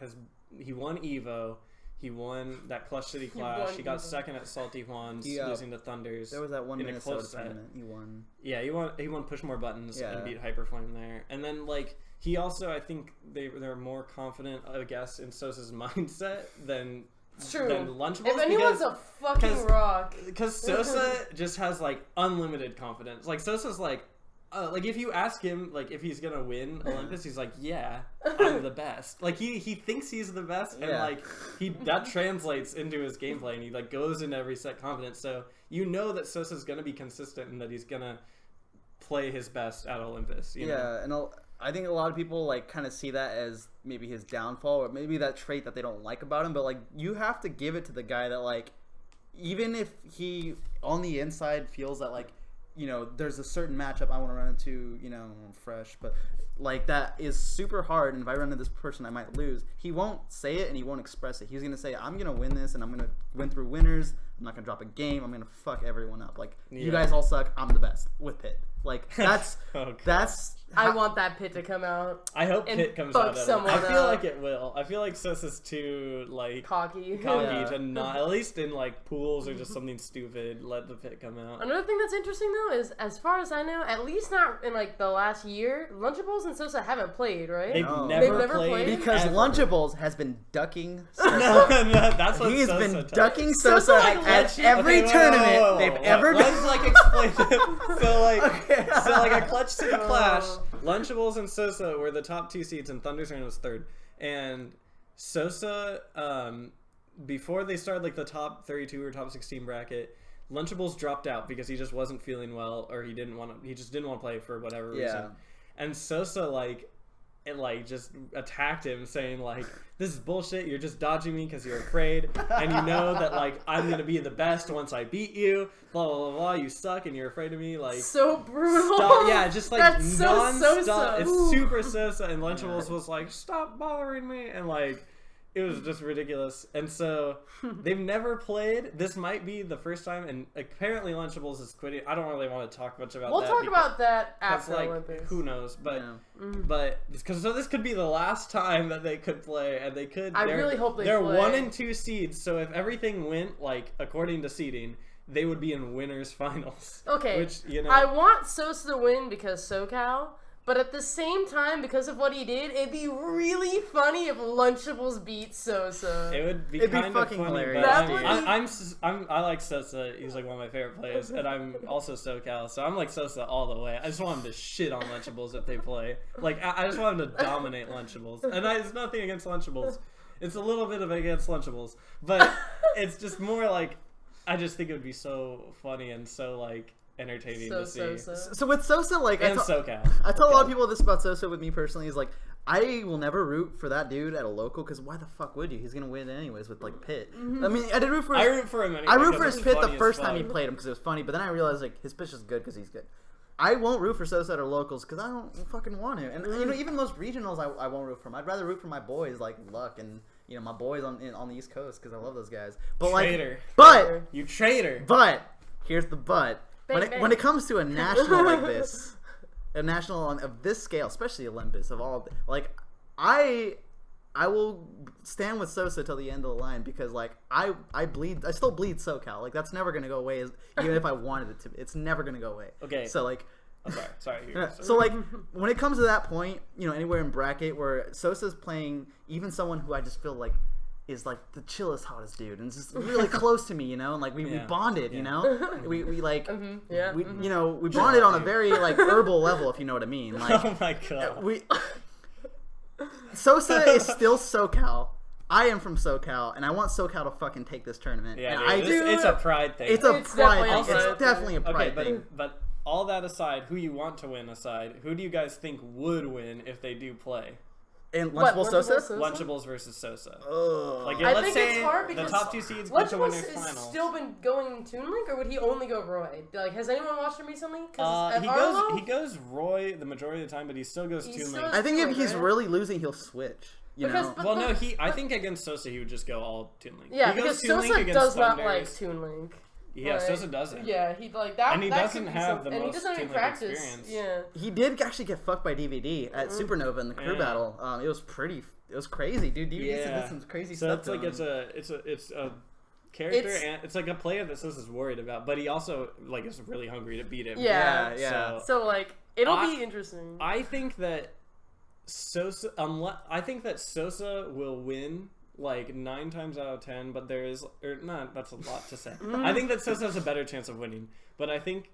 won Evo. He won that Clutch City Clash. He got second at Salty Juan's, losing to Thunders. There was that one in Minnesota a close tournament. He won. Yeah, he won Push More Buttons and beat Hyperflame there. And then like he also, I think they're more confident, I guess, in Sosa's mindset than. It's true. Than Lunchables. If anyone's a fucking rock, because Sosa just has like unlimited confidence. Like Sosa's like if you ask him like if he's gonna win Olympus, he's like, yeah, I'm the best. Like he thinks he's the best, and like that translates into his gameplay, and he like goes into every set confident. So that Sosa's gonna be consistent and that he's gonna play his best at Olympus. You know? And I think a lot of people like kind of see that as maybe his downfall, or maybe that trait that they don't like about him. But like you have to give it to the guy that like, even if he on the inside feels that like, there's a certain matchup I want to run into, fresh, but like that is super hard, and if I run into this person I might lose. He won't say it and he won't express it. He's gonna say, I'm gonna win this, and I'm gonna win through winners. I'm not gonna drop a game. I'm gonna fuck everyone up. Like you guys all suck. I'm the best with Pit. Like that's that's. I want that Pit to come out. I hope Pit comes out. I feel like it will. I feel like Sosa's too like cocky to not, at least in like pools or just something stupid, let the Pit come out. Another thing that's interesting though is, as far as I know, at least not in like the last year, Lunchables and Sosa haven't played, right? They've never played because ever. Lunchables has been ducking Sosa. That's what he's Sosa been ducking Sosa at every whoa, tournament they've ever done. Let's like explain it. So like a Clutch City Clash, Lunchables and Sosa were the top 2 seeds, and Thunderstone was third. And Sosa, before they started like the top 32 or top 16 bracket, Lunchables dropped out because he just wasn't feeling well, or he just didn't want to play for whatever reason. And Sosa just attacked him, saying like, this is bullshit, you're just dodging me because you're afraid, and you know that like I'm gonna be the best once I beat you, blah blah blah blah, you suck and you're afraid of me. Like so brutal. Just like that's non-stop. So Sosa. It's super Sosa, and Lunchables was like, stop bothering me, and like it was just ridiculous. And so they've never played. This might be the first time, and apparently Lunchables is quitting. I don't really want to talk much about that. We'll talk about that after like, Olympus. Who knows? But so this could be the last time that they could play, and they could. I really hope they play. They're 1 and 2 seeds, so if everything went like according to seeding, they would be in winners finals. Okay, which I want Sosa to win because SoCal. But at the same time, because of what he did, it'd be really funny if Lunchables beat Sosa. It would be kind of fucking funny, hilarious. I like Sosa. He's like one of my favorite players, and I'm also SoCal, so I'm like Sosa all the way. I just want him to shit on Lunchables if they play. Like I just want him to dominate Lunchables, and it's nothing against Lunchables. It's a little bit of against Lunchables, but it's just more like I just think it would be so funny and so like entertaining to see. So with Sosa, like And SoCal. I tell a lot of people this about Sosa with me personally is like I will never root for that dude at a local because why the fuck would you? He's gonna win anyways with like Pitt. I mean, I root for him. Anyway, I root for his Pitt the first time he played him because it was funny, but then I realized like his pitch is good because he's good. I won't root for Sosa at our locals because I don't fucking want to. And you know, even most regionals, I won't root for him. I'd rather root for my boys like Luck and you know my boys on the East Coast because I love those guys. But traitor. You traitor. But here's the but. Bang. When it comes to a national like this, a national of this scale, especially Olympus of all, like I will stand with Sosa till the end of the line because like I still bleed SoCal. Like that's never gonna go away. Even if I wanted it to, it's never gonna go away. Okay. So like, I'm sorry. So like when it comes to that point, you know, anywhere in bracket where Sosa's playing even someone who I just feel like is like the chillest, hottest dude, and it's just really close to me, you know, and like we bonded, you know, we like you know we bonded on a very like herbal level, if you know what I mean. Like, oh my god, Sosa is still SoCal. I am from SoCal, and I want SoCal to fucking take this tournament. Yeah, and it's a pride thing. It's definitely a pride thing. But all that aside, who you want to win aside, who do you guys think would win if they do play? And Lunchables Sosa? Lunchables versus Sosa. Like, I think it's hard the because top two seeds get to winners Lunchables has finals. still been going Toon Link, or would he only go Roy? Like, has anyone watched him recently? He goes Roy the majority of the time, but he still goes Toon Link. I think if he's really losing, he'll switch. You know? Well, no, I think against Sosa he would just go all Toon Link. Yeah, he because Sosa does not like Toon Link. Yeah, like, Sosa doesn't. Yeah, he like that. And he that doesn't have the most and he doesn't Toon Link practice. experience. Yeah, he did actually get fucked by DVD at Supernova in the crew battle. It was crazy, dude. DVD did some crazy stuff. So it's like it's a character and it's like a player that Sosa's worried about, but he also like is really hungry to beat him. Yeah. So like it'll be interesting. I think that Sosa will win like 9 times out of 10, but that's a lot to say. I think that Sosa has a better chance of winning, but I think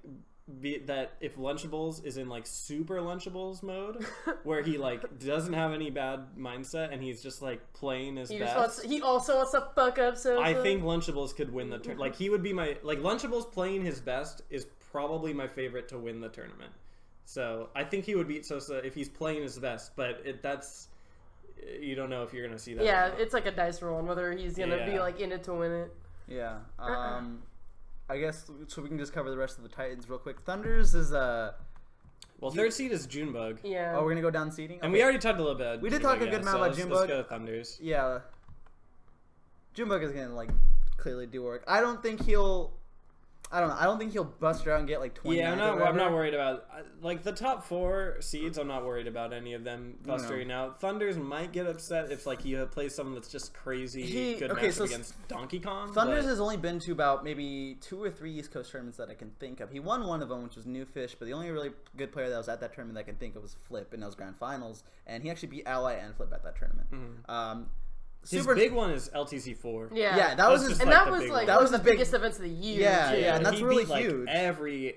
that if Lunchables is in like super Lunchables mode, where he like doesn't have any bad mindset and he's just like playing his best. He also wants to fuck up Sosa. I think Lunchables could win the tournament. Like he would be Lunchables playing his best is probably my favorite to win the tournament. So I think he would beat Sosa if he's playing his best, but you don't know if you're gonna see that. Yeah, it's like a dice roll on whether he's gonna be like in it to win it. Yeah. I guess so. We can just cover the rest of the Titans real quick. Thunders is third seed is Junebug. Yeah. Oh, we're gonna go down seeding. And we already talked a little bit. We did talk a good amount about Junebug. Let's go to Thunders. Yeah. Junebug is gonna like clearly do work. I don't think he'll bust her out and get like 20. Yeah, I'm not worried about like the top 4 seeds. I'm not worried about any of them busting out. Thunders might get upset if like he plays someone that's just crazy good matchup against Donkey Kong. Thunders has only been to about maybe 2 or 3 East Coast tournaments that I can think of. He won one of them, which was New Fish, but the only really good player that was at that tournament that I can think of was Flip in those grand finals, and he actually beat Ally and Flip at that tournament. His big one is LTC4. Yeah, that was his, and that was like that was the biggest events of the year. Yeah, and that's really huge.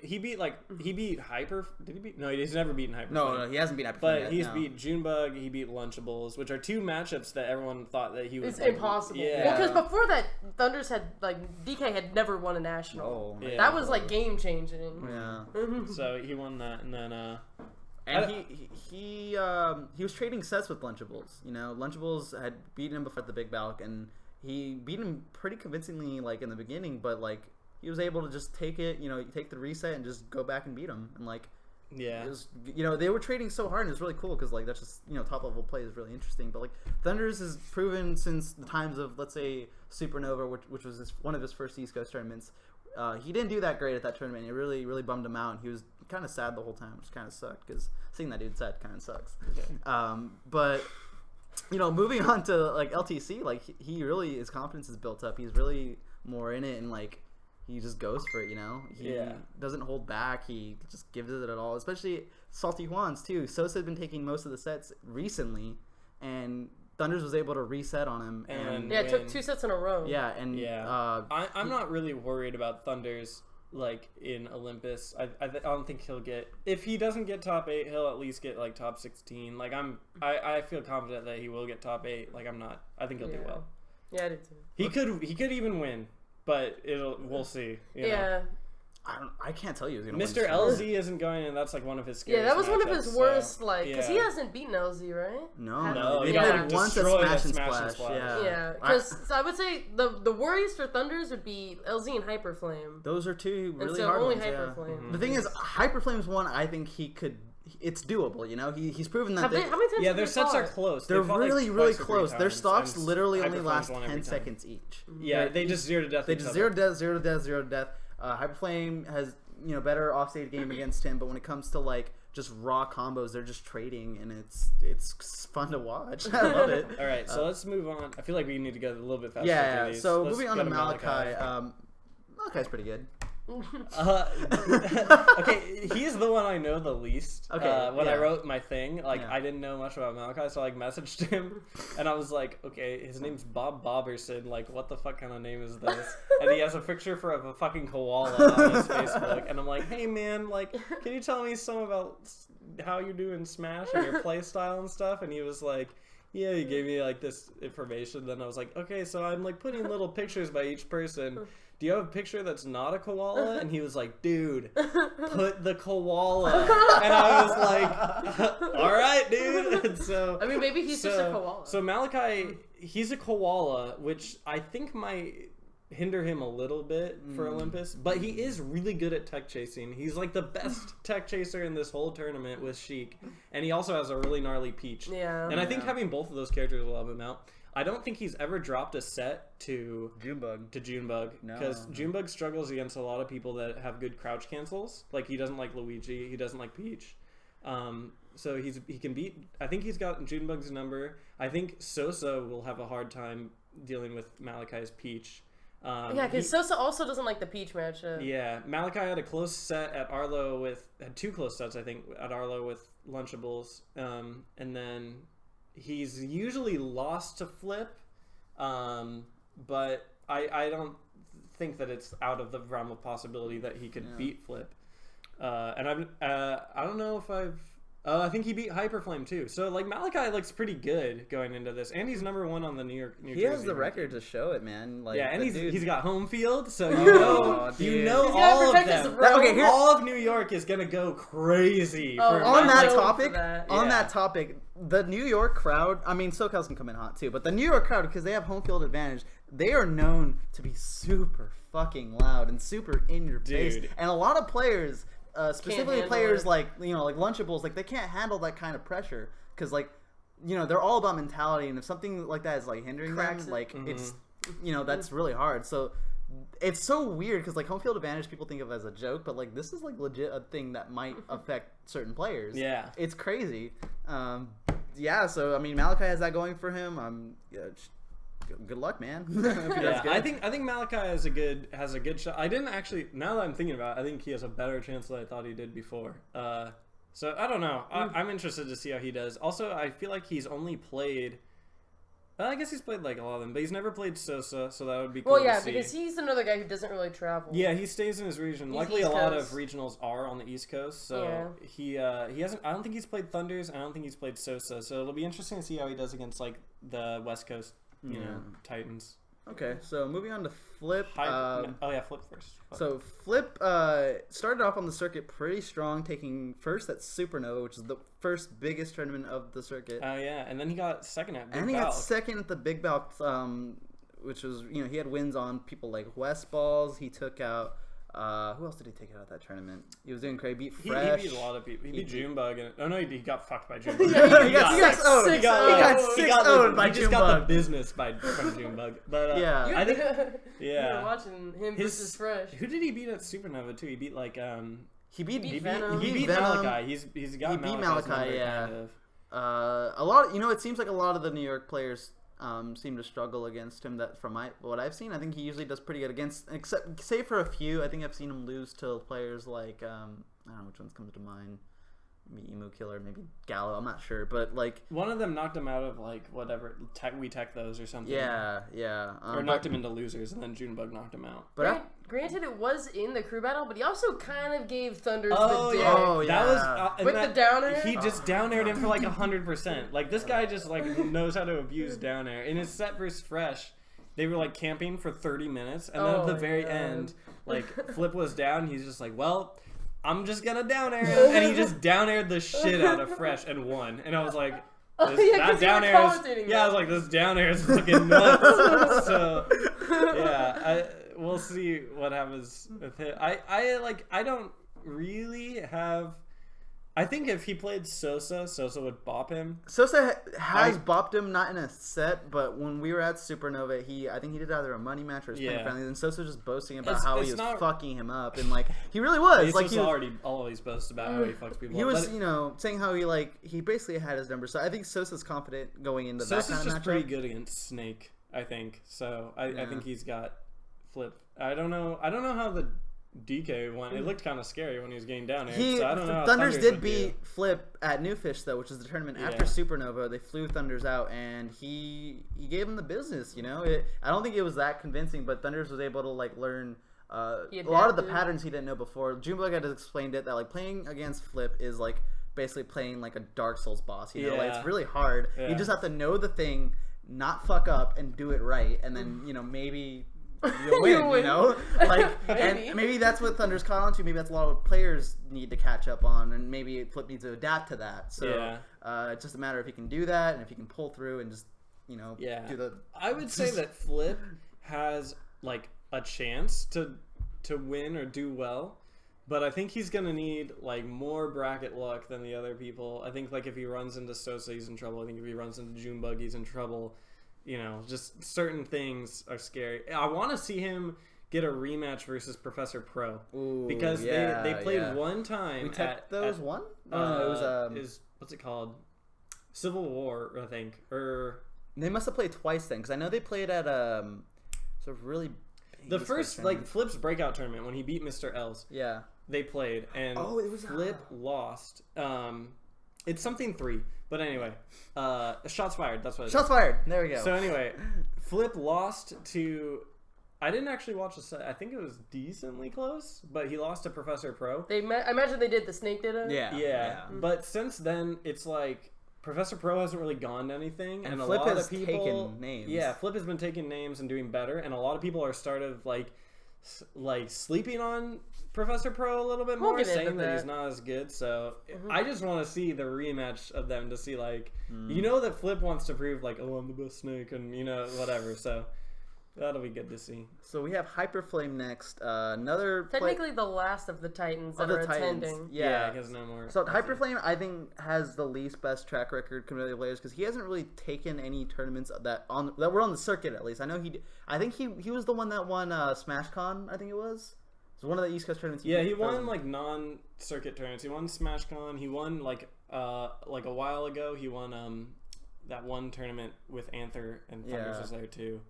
He beat Hyper. Did he beat? No, he's never beaten Hyper. No, he hasn't beat Hyper. But he's beat Junebug. He beat Lunchables, which are 2 matchups that everyone thought that he was. It's impossible. Yeah. Well, because before that, Thunders had DK had never won a national. Oh, that was like game changing. Yeah. So he won that, and then. And he was trading sets with Lunchables. You know, Lunchables had beaten him before at the Big Balc, and he beat him pretty convincingly, like in the beginning. But like he was able to just take it, you know, take the reset and just go back and beat him. And like, it was, you know, they were trading so hard, and it was really cool because like that's just, you know, top level play is really interesting. But like Thunders has proven since the times of, let's say, Supernova, which was one of his first East Coast tournaments. He didn't do that great at that tournament. It really, really bummed him out. He was kind of sad the whole time, which kind of sucked because seeing that dude sad kind of sucks. Okay. But you know, moving on to like LTC, like he really, his confidence is built up. He's really more in it, and like he just goes for it. You know, he doesn't hold back. He just gives it at all. Especially Salty Juans too. Sosa had been taking most of the sets recently, and Thunders was able to reset on him, and it took 2 sets in a row. Yeah, and I'm not really worried about Thunders like in Olympus. I don't think he'll get. If he doesn't get top 8, he'll at least get like top 16. Like I feel confident that he will get top 8. Like I'm not. I think he'll do well. Yeah, I do too. He could even win, but we'll see. You know? I can't tell you who's gonna Mr. win. LZ isn't going, and that's like one of his scariest. Yeah, that was one of his matchups, worst. Like, because he yeah. hasn't beaten LZ, right? No, he got got like once at destroyed Smash at and Smash and Splash. Splash. Yeah, because I would say the worries for Thunders would be LZ and Hyperflame. Those are two really and so hard only ones. Hyperflame. Mm-hmm. The thing is, Hyperflame's one. I think he could. It's doable. You know, he's proven that. How many times Yeah, have their they sets are fought? close. They're They fought, really, like, really twice or 3 close. Their times, stocks and literally only Hyperflame's last won every 10 time. seconds each. Yeah, they just 0 to death. They each just other. 0 to death, 0 to death. Hyperflame has better offstage game against him, but when it comes to like just raw combos, they're just trading, and it's fun to watch. I love it. All right, so let's move on. I feel like we need to go a little bit faster. Yeah. through these. So Let's moving on go to Malachi. Malachi's pretty good. Okay, he's the one I know the least. Okay, when I yeah. wrote my thing, like Yeah. I didn't know much about Malachi, so I like messaged him, and I was like, okay, his name's Bob Boberson. Like, what the fuck kind of name is this? And he has a picture of a fucking koala on his Facebook, and I'm like, hey man, like, can you tell me some about how you're doing Smash and your play style and stuff? And he was like, yeah, he gave me like this information. Then I was like, okay, so I'm like putting little pictures by each person. Do you have a picture that's not a koala? And he was like, dude, put the koala. And I was like, all right, dude. And so I mean, maybe he's just a koala. So Malachi, he's a koala, which I think might hinder him a little bit for Olympus, but he is really good at tech chasing. He's like the best tech chaser in this whole tournament with Sheik, and he also has a really gnarly Peach. Yeah. And I think having both of those characters will help him out. I don't think he's ever dropped a set to Junebug. because Junebug struggles against a lot of people that have good crouch cancels. Like he doesn't like Luigi, he doesn't like Peach. So he can beat. I think he's got Junebug's number. I think Sosa will have a hard time dealing with Malachi's Peach. Yeah, because Sosa also doesn't like the Peach matchup. Yeah, Malachi had a close set at Arlo had 2 close sets, I think, at Arlo with Lunchables, and then he's usually lost to Flip, but I don't think that it's out of the realm of possibility that he could beat Flip. And I don't know if I think he beat Hyperflame too. So like Malachi looks pretty good going into this, and he's number 1 on the New He Jersey has the ranking. record to show it, man. Like, Yeah, and dude. he's got home field, so dude. you know He's gotta all of protect his them. road. Okay, here- All of New York is gonna go crazy. Oh, for on Malachi. that For topic, that. the New York crowd, I mean, SoCal's can come in hot too, but the New York crowd, because they have home field advantage, they are known to be super fucking loud and super in your face. Dude. And a lot of players, specifically handle players it. like, like Lunchables, like they can't handle that kind of pressure because like, they're all about mentality, and if something like that is like hindering Cracks them, it. like it's, that's really hard. So it's so weird because like home field advantage people think of as a joke, but like this is like legit a thing that might affect certain players. Yeah. It's crazy. So I mean Malachi has that going for him. Good luck, man. If he does Yeah, good. I think Malachi has a good shot. I didn't actually. Now that I'm thinking about it, I think he has a better chance than I thought he did before. So I don't know. I'm interested to see how he does. Also, I feel like he's only played. I guess he's played like a lot of them, but he's never played Sosa, so that would be cool Well, yeah, to see. because he's another guy who doesn't really travel. Yeah, he stays in his region. He's Luckily, East a lot of Coast. regionals are on the East Coast, so he hasn't. I don't think he's played Thunders. I don't think he's played Sosa. So it'll be interesting to see how he does against like the West Coast, Titans. Okay, so moving on to Flip. Flip first. So Flip started off on the circuit pretty strong, taking first at Supernova, which is the first biggest tournament of the circuit. Oh yeah, and then he got second at Big And he got Balc. second at the Big Balc, which was, he had wins on people like West Balls. He took out, who else did he take out at that tournament? He was doing great. Beat He Fresh. beat a lot of people. He beat Junebug. He got fucked by Junebug. He got 6-0'd. He got 6-0'd by He just got the Junebug. business from Junebug. But Yeah. I think You were watching him versus Fresh. Who did he beat at Supernova too? He beat like He beat Venom. he beat Venom. Malachi. He's got He beat Malachi's Malachi, number, yeah. kind of. A lot. It seems like a lot of the New York players seem to struggle against him. That from what I've seen, I think he usually does pretty good against. Except, save for a few, I think I've seen him lose to players like I don't know which ones comes to mind. Maybe Emu Killer, maybe Gallo. I'm not sure, but like One of them knocked him out of like whatever we tech those or something. yeah. Or knocked him into losers, and then Junebug knocked him out. But Granted, it was in the crew battle, but he also kind of gave Thunders Oh the dick. yeah, Oh, that was yeah. With that, the down air? He just down aired him for like 100%. Like this guy just like knows how to abuse down air. In his set versus Fresh, they were like camping for 30 minutes, and then at the very end, like Flip was down. He's just like, well, I'm just gonna down air him, and he just down aired the shit out of Fresh and won. And I was like, that down air is, I was like, this down air is fucking nuts. So yeah, we'll see what happens with him. I don't really have. I think if he played Sosa would bop him. Sosa has bopped him, not in a set, but when we were at Supernova, I think he did either a money match or his playing friendly, and Sosa was just boasting about how he was fucking him up, and like he really was. He's like he was, already always boasts about how he fucks people he up. was, saying how he basically had his number. So I think Sosa's confident going into that Sosa's kind of just matchup. pretty good against Snake, I think. So I think he's got Flip. I don't know how the DK went. It looked kind of scary when he was getting down there. So I don't know. Thunders did beat Flip at Newfish though, which is the tournament after Supernova. They flew Thunders out, and he gave him the business. I don't think it was that convincing, but Thunders was able to like learn a lot of the patterns he didn't know before. Junebug had explained it that like playing against Flip is like basically playing like a Dark Souls boss. Like it's really hard. You just have to know the thing, not fuck up, and do it right, and then maybe. You'll win, Like, and maybe that's what Thunder's caught on to. Maybe that's a lot of what players need to catch up on, and maybe Flip needs to adapt to that. So it's just a matter if he can do that, and if he can pull through and just, do the... I would say that Flip has, like, a chance to win or do well, but I think he's going to need, like, more bracket luck than the other people. I think, like, if he runs into Sosa, he's in trouble. I think if he runs into Junebug, he's in trouble. Just certain things are scary. I want to see him get a rematch versus Professor Pro. Because they played one time. We took those one? It was what's it called? Civil War, I think. They must have played twice then, because I know they played at sort of really. The first Flip's breakout tournament when he beat Mr. L's. Yeah. They played and it was Flip lost. It's something 3. But anyway, shots fired. That's what it is. Shots fired. There we go. So anyway, Flip lost to... I didn't actually watch the set. I think it was decently close, but he lost to Professor Pro. I imagine they did. The Snake did it? Yeah. But since then, it's like... Professor Pro hasn't really gone to anything. And Flip a lot has of people... taken names. Yeah, Flip has been taking names and doing better. And a lot of people are sleeping on Professor Pro a little bit more, saying that he's not as good. So I just want to see the rematch of them to see that Flip wants to prove I'm the best Snake and whatever. So that'll be good to see. So we have Hyperflame next. Another technically the last of the Titans that are attending. Yeah, because no more. So Hyperflame, I think, has the least best track record compared to players because he hasn't really taken any tournaments that were on the circuit. At least I know he. I think he was the one that won SmashCon. I think it was. It was one of the East Coast tournaments. He won non-circuit tournaments. He won SmashCon. He won a while ago. He won that one tournament with Anther and Thunders was there too.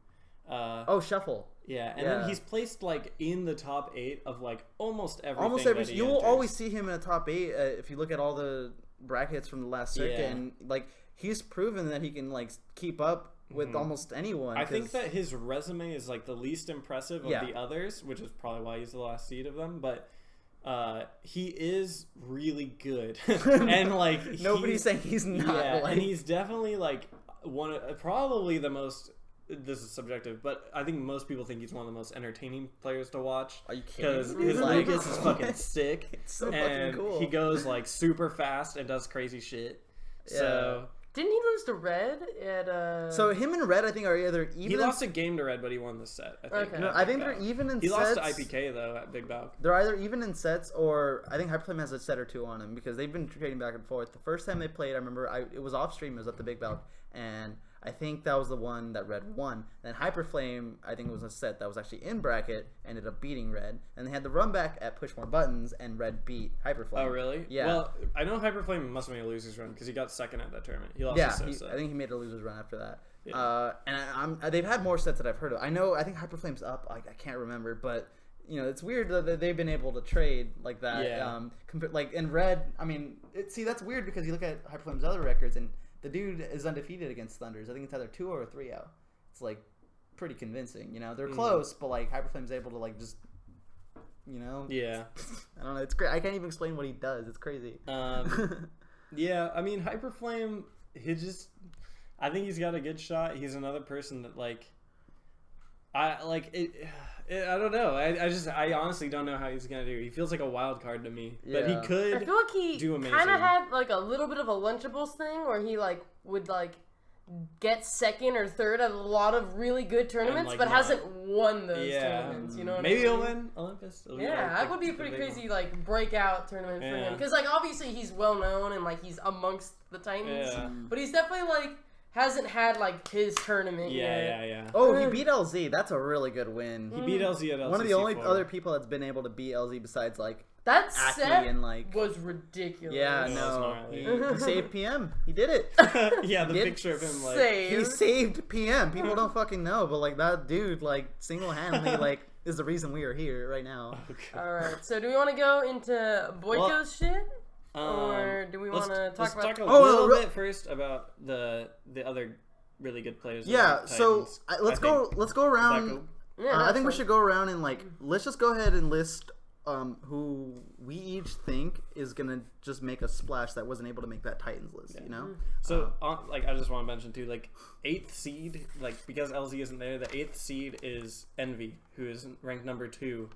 Shuffle. Yeah, and then he's placed in the top 8 of almost everything. Almost every. You will always see him in the top 8 if you look at all the brackets from the last circuit, and he's proven that he can keep up with almost anyone. I think that his resume is the least impressive of the others, which is probably why he's the last seed of them. But he is really good, and nobody's saying he's not. Yeah, and he's definitely one of probably the most. This is subjective, but I think most people think he's one of the most entertaining players to watch. Are you kidding? Because his Lucas is fucking sick. It's so and fucking cool. He goes super fast and does crazy shit. Yeah. So didn't he lose to Red at So him and Red, I think, are either even. He lost a game to Red, but he won the set. I think. Okay. No, I think they're even in he sets. He lost to IPK though at Big Balc. They're either even in sets, or I think Hyperflame has a set or 2 on him because they've been trading back and forth. The first time they played, I remember it was off stream. It was at the Big Balc, and I think that was the one that Red won. Then Hyperflame, I think it was a set that was actually in bracket, ended up beating Red. And they had the run back at Push More Buttons, and Red beat Hyperflame. Oh, really? Yeah. Well, I know Hyperflame must have made a loser's run because he got second at that tournament. He lost to Sosa. I think he made a loser's run after that. Yeah. And they've had more sets that I've heard of. I think Hyperflame's up. I can't remember, but it's weird that they've been able to trade like that. Yeah. In Red, that's weird because you look at Hyperflame's other records and the dude is undefeated against Thunders. I think it's either 2 or 3-0. It's pretty convincing. They're close, but Hyperflame's able to just you know. Yeah. I don't know. It's great. I can't even explain what he does. It's crazy. Yeah, I mean, Hyperflame, I think he's got a good shot. He's another person that, like, I don't know. I honestly don't know how he's gonna do. He feels like a wild card to me, but he could. I feel like he do amazing. kind of had like a little bit of a Lunchables thing where he like would like get second or third at a lot of really good tournaments, but hasn't won those tournaments. You know what maybe I mean? he'll win Olympus. That would be a pretty crazy like breakout tournament for him because like obviously he's well known and like he's amongst the Titans, but he's definitely like. Hasn't had like his tournament yet. Yeah. Oh, he beat LZ. That's a really good win. He beat LZ at LCC4. One of the only other people that's been able to beat LZ besides like that Acme set and like was ridiculous. Yeah, no, he saved PM. He did it. Yeah, the picture of him like he saved PM. People don't fucking know, but like that dude like single-handedly like is the reason we are here right now. Okay. All right, so do we want to go into Boiko's shit? Or do we want to talk about... Let's talk a little bit first about the other really good players. Yeah, so let's go around. Yeah, I think we should go around and like let's just go ahead and list who we each think is gonna just make a splash that wasn't able to make that Titans list. You know. So like I just want to mention too, like 8th seed, like because LZ isn't there, the 8th seed is Envy, who is ranked number 2.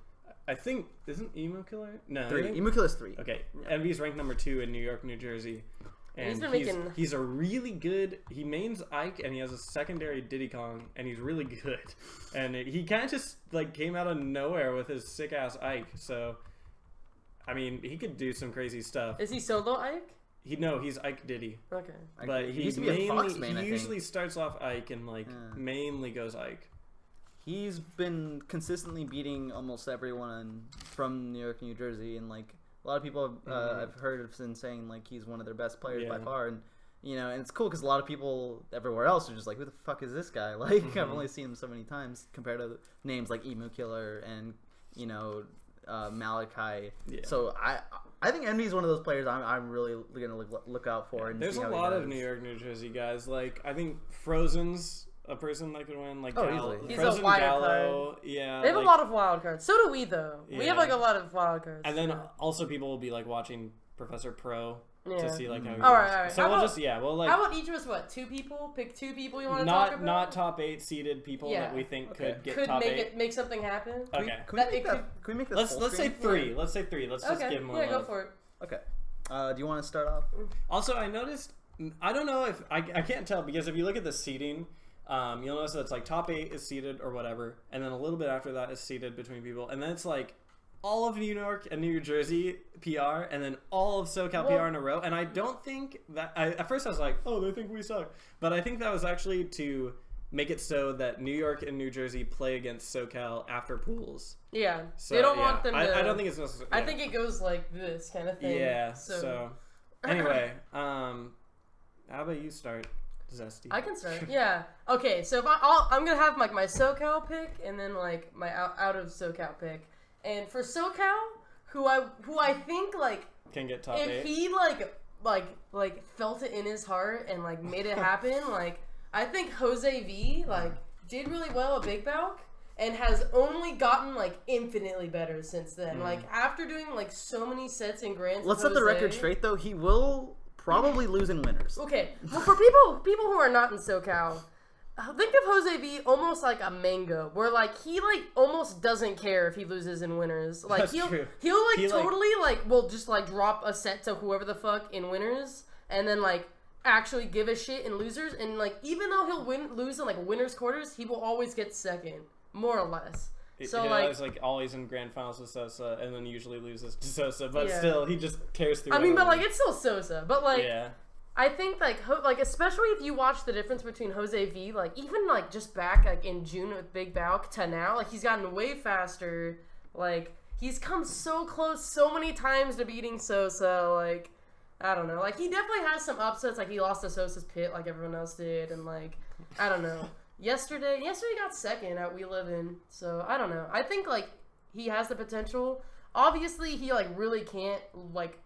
I think isn't Emo Killer? No, 3. Emo Killer's 3. Okay, Envy's ranked number 2 in New York, New Jersey, and he's a really good. He mains Ike, and he has a secondary Diddy Kong, and he's really good. And he kind of just like came out of nowhere with his sick ass Ike. So, I mean, he could do some crazy stuff. Is he solo Ike? He's Ike Diddy. Okay, but he used to be a Fox main, he usually starts off Ike and like mainly goes Ike. He's been consistently beating almost everyone from New York, New Jersey, and like a lot of people I've heard of been saying like he's one of their best players by far, and you know, and it's cool because a lot of people everywhere else are just like, who the fuck is this guy? Like I've only seen him so many times compared to names like Emu Killer and you know Malachi. Yeah. So I think Envy's one of those players I'm really gonna look out for. And there's a lot of New York, New Jersey guys. Like I think Frozen's a person that could win, like he's Frozen, a wild Gallo, card. Yeah, they have a lot of wild cards. So do we, though. Yeah. We have like a lot of wild cards. And then also people will be like watching Professor Pro to see like how he all right. So we'll like. How about each of us? What, 2 people? Pick 2 people you want to talk about. Not top 8 seeded people that we think could get top 8. Make something happen. Okay. Can we make this? Let's say 3. Let's say 3. Let's just give them one. Yeah, go for it. Okay. Do you want to start off? Also, I noticed. I don't know if I can't tell because if you look at the seeding. You'll notice that it's like top 8 is seeded or whatever, and then a little bit after that is seeded between people, and then it's like all of New York and New Jersey PR, and then all of SoCal PR in a row. And I don't think that at first I was like, oh, they think we suck, but I think that was actually to make it so that New York and New Jersey play against SoCal after pools. Yeah, so, they don't want them to. I don't think it's necessary. I think it goes like this kind of thing. Yeah. So anyway, how about you start? Zesty. I can start. Yeah. Okay. So if I'm gonna have like my SoCal pick and then like my out of SoCal pick. And for SoCal, who I think like can get top 8. If he like felt it in his heart and like made it happen, like I think Jose V like did really well at Big Balc and has only gotten like infinitely better since then. Like after doing like so many sets in Grand. Let's set the record straight though. He will probably lose in winners. Okay. Well, for people who are not in SoCal, think of Jose V almost like a Mango, where like he like almost doesn't care if he loses in winners. Like he'll totally will just like drop a set to whoever the fuck in winners, and then like actually give a shit in losers. And like even though he'll lose in like winners quarters, he will always get second, more or less. So like always in grand finals with Sosa, and then usually loses to Sosa, but still he just tears through. I mean, but like it's still Sosa, but like yeah. I think like especially if you watch the difference between Jose V, like even like just back like in June with Big Balc to now, like he's gotten way faster. Like he's come so close so many times to beating Sosa. Like I don't know, like he definitely has some upsets. Like he lost to Sosa's pit, like everyone else did, and like I don't know. Yesterday he got second at We Livin, so I don't know. I think like he has the potential. Obviously, he like really can't like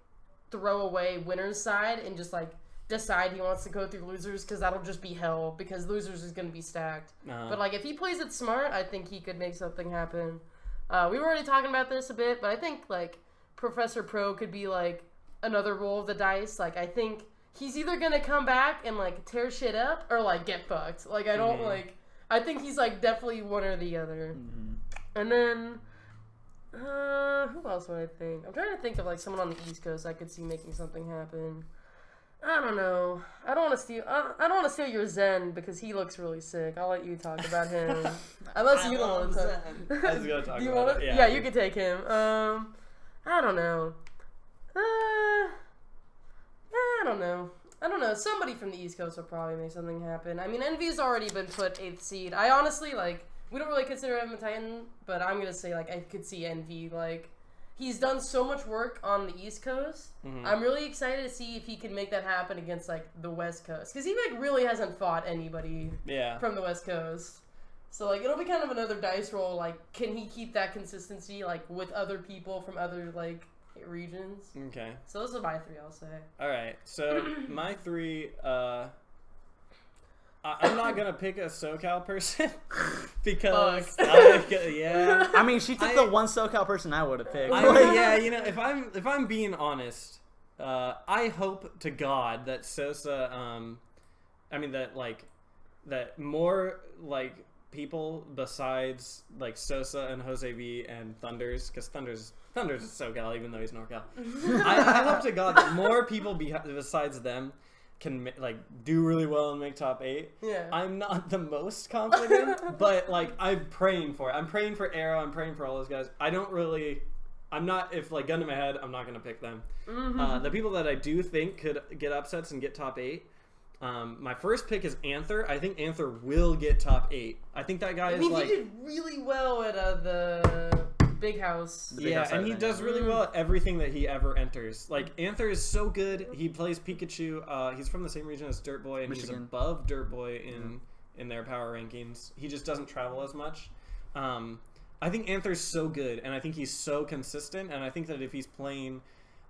throw away winner's side and just like decide he wants to go through losers because that'll just be hell because losers is gonna be stacked. But like if he plays it smart, I think he could make something happen. We were already talking about this a bit, but I think like Professor Pro could be like another roll of the dice. Like I think he's either gonna come back and like tear shit up or like get fucked. Like I don't like. I think he's like definitely one or the other. And then who else would I think? I'm trying to think of like someone on the East Coast I could see making something happen. I don't know. I don't want to steal. I don't want to steal your Zen because he looks really sick. I'll let you talk about him, unless you don't want to talk. I was gonna talk Do you about want it. to? Yeah, you could take him. I don't know. I don't know. Somebody from the East Coast will probably make something happen. I mean, Envy's already been put 8th seed. I honestly like. We don't really consider him a Titan, but I'm gonna say like I could see Envy like. He's done so much work on the East Coast. I'm really excited to see if he can make that happen against, like, the West Coast. Because he, like, really hasn't fought anybody from the West Coast. So, like, it'll be kind of another dice roll. Like, can he keep that consistency, like, with other people from other, like, regions? Okay. So those are my 3, I'll say. All right. So, my 3, I'm not going to pick a SoCal person because I mean, she took the one SoCal person I would have picked. I mean, yeah, you know, if I'm being honest, I hope to God that Sosa, that more like people besides like Sosa and Jose V and Thunders, because Thunders is SoCal even though he's NorCal. I hope to God that more people besides them can like do really well and make top 8. Yeah. I'm not the most confident, but like I'm praying for it. I'm praying for Arrow. I'm praying for all those guys. I'm not, if like gun to my head, I'm not gonna pick them. The people that I do think could get upsets and get top 8. My first pick is Anther. I think Anther will get top 8. I think that guy he did really well at the Big House. And he does really well at everything that he ever enters. Like, Anther is so good. He plays Pikachu. He's from the same region as Dirt Boy, and Michigan. He's above Dirt Boy in their power rankings. He just doesn't travel as much. I think Anther's so good, and I think he's so consistent, and I think that if he's playing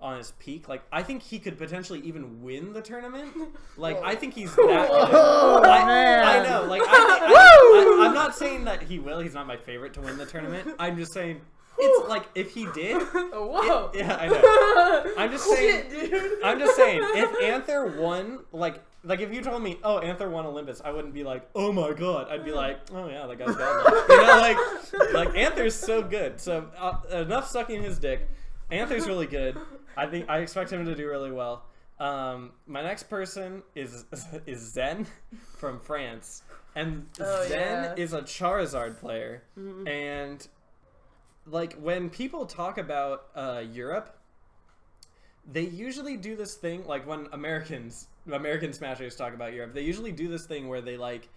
on his peak, like, I think he could potentially even win the tournament. Like, I think he's that good. I know. Like, I'm not saying that he will. He's not my favorite to win the tournament. I'm just saying... It's like if he did. I know. I'm just saying. I'm just saying. If Anther won, like if you told me, oh, Anther won Olympus, I wouldn't be like, oh my god. I'd be like, oh yeah, that guy's bad. You know, like Anther's so good. So enough sucking his dick. Anther's really good. I expect him to do really well. My next person is Zen from France, and Zen is a Charizard player, and. Like, when people talk about Europe, they usually do this thing, like when American Smashers talk about Europe, they usually do this thing where they, like,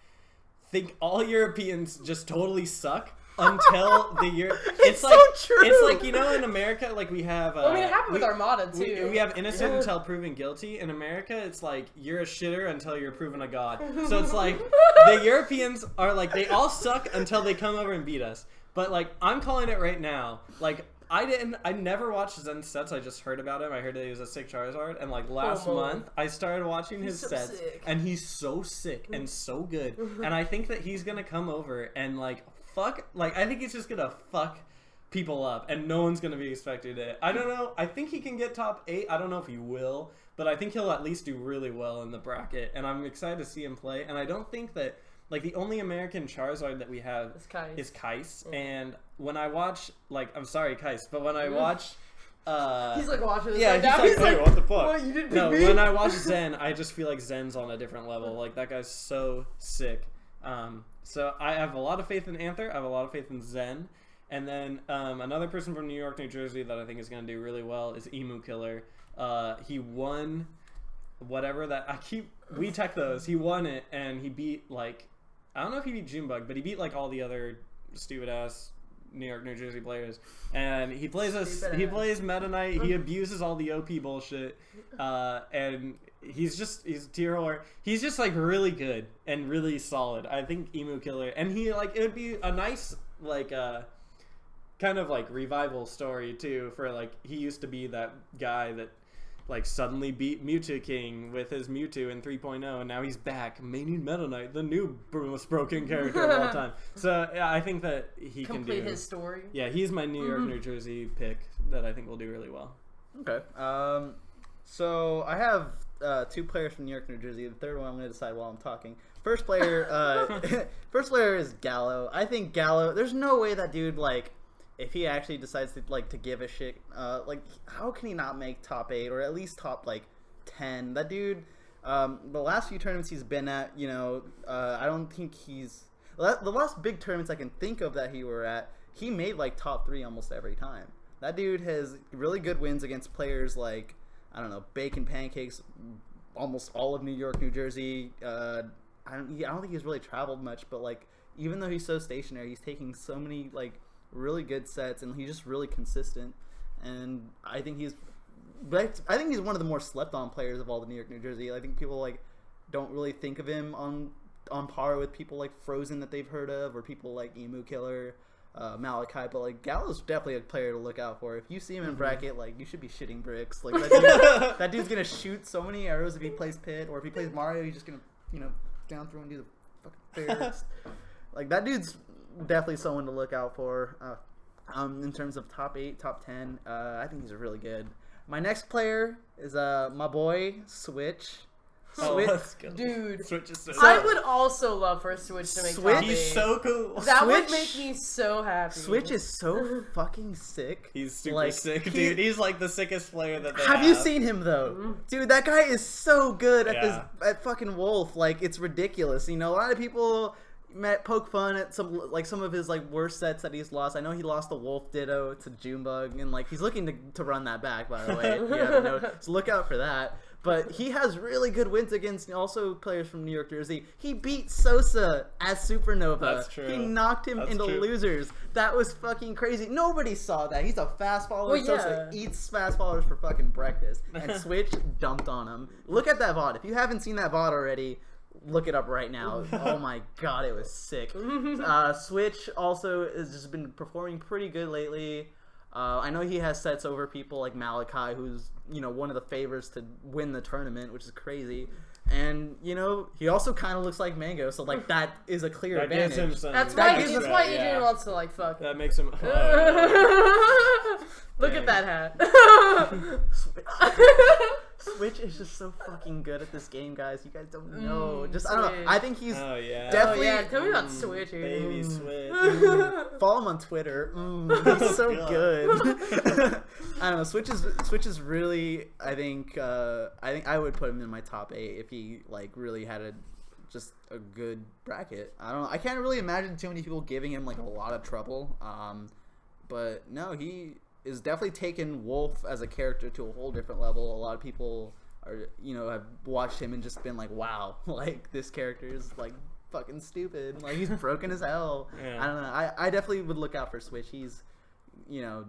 think all Europeans just totally suck until the year... It's like, so true! It's like, you know, in America, like, we have... I mean, it happened with Armada, too. We have innocent until proven guilty. In America, it's like, you're a shitter until you're proven a god. So it's like, the Europeans are like, they all suck until they come over and beat us. But, like, I'm calling it right now. Like, I never watched Zen's sets. I just heard about him. I heard that he was a sick Charizard. And, like, last month, I started watching his sets. Sick. And he's so sick and so good. And I think that he's going to come over and, like, I think he's just going to fuck people up. And no one's going to be expecting it. I don't know. I think he can get top 8. I don't know if he will. But I think he'll at least do really well in the bracket. And I'm excited to see him play. And I don't think that... Like, the only American Charizard that we have is Kais. Yeah. And when I watch, like, I'm sorry, Kais, but when I watch... he's, like, watching this. Yeah, he's like, hey, what the fuck? What, you didn't no, pick me? when I watch Zen, I just feel like Zen's on a different level. Like, that guy's so sick. So I have a lot of faith in Anther. I have a lot of faith in Zen. And then another person from New York, New Jersey that I think is going to do really well is Emu Killer. He won whatever that... We tech those. He won it, and he beat, like... I don't know if he beat Junebug, but he beat like all the other stupid ass New York, New Jersey players. And he plays Meta Knight. He abuses all the OP bullshit. And he's tier 4. He's just like really good and really solid. I think Emu Killer, and he like it would be a nice like kind of like revival story too for like he used to be that guy that like suddenly beat Mewtwo King with his Mewtwo in 3.0, and now he's back, main Meta Knight, the new most broken character of all time. So yeah, I think that he Complete can do his story. Yeah, he's my New York, New Jersey pick that I think will do really well. Okay. So I have 2 players from New York, New Jersey. The third one I'm going to decide while I'm talking. First player is Gallo. I think Gallo. There's no way that dude, like, if he actually decides to give a shit, like, how can he not make top 8 or at least top 10? That dude, the last few tournaments he's been at, I don't think he's the last big tournaments I can think of that he were at. He made top 3 almost every time. That dude has really good wins against players like, I don't know, Bacon Pancakes, almost all of New York, New Jersey. I don't think he's really traveled much, but even though he's so stationary, he's taking so many really good sets, and he's just really consistent. And I think he's one of the more slept on players of all the New York, New Jersey. I think people don't really think of him on par with people like Frozen that they've heard of, or people like Emu Killer. Malachi, but Gallo's definitely a player to look out for. If you see him in bracket, you should be shitting bricks. That dude's gonna shoot so many arrows if he plays Pit, or if he plays Mario, he's just gonna down throw and do the fucking fairs. That dude's definitely someone to look out for. In terms of top 8, top 10, I think he's really good. My next player is my boy Switch. Let's go. Dude, Switch is so I would also love for Switch to make top 8. He's so cool. That would Switch- make me so happy. Switch is so fucking sick. He's super sick, dude. He's the sickest player that they have. Have you seen him though? Dude, that guy is so good at Yeah. at fucking Wolf. It's ridiculous. A lot of people poke fun at some of his worst sets that he's lost. I know he lost the Wolf Ditto to Junebug, and he's looking to run that back, by the way. If you haven't noticed. So look out for that. But he has really good wins against also players from New York, Jersey. He beat Sosa as Supernova. That's true. He knocked him into losers. That was fucking crazy. Nobody saw that. He's a fast follower. Well, Sosa eats fast followers for fucking breakfast. And Switch dumped on him. Look at that VOD. If you haven't seen that VOD already, look it up right now. Oh my god, it was sick. Switch also has just been performing pretty good lately. I know he has sets over people like Malachi, who's one of the favorites to win the tournament, which is crazy. And he also kind of looks like Mango, so that is a clear That gives advantage. him some. That's That why gives Adrian wants to fuck. That makes him. Look at that hat. Switch is just so fucking good at this game, guys. You guys don't know. I don't know. Switch. I think he's yeah. definitely. Oh yeah, tell me about Switch. Baby Switch. Follow him on Twitter. He's so good. I don't know. Switch is really. I think I would put him in my top 8 if he really had just a good bracket. I don't know. I can't really imagine too many people giving him a lot of trouble. But no, he is definitely taken Wolf as a character to a whole different level. A lot of people are have watched him and just been wow, this character is fucking stupid. He's broken as hell. Yeah. I don't know. I definitely would look out for Switch. He's he can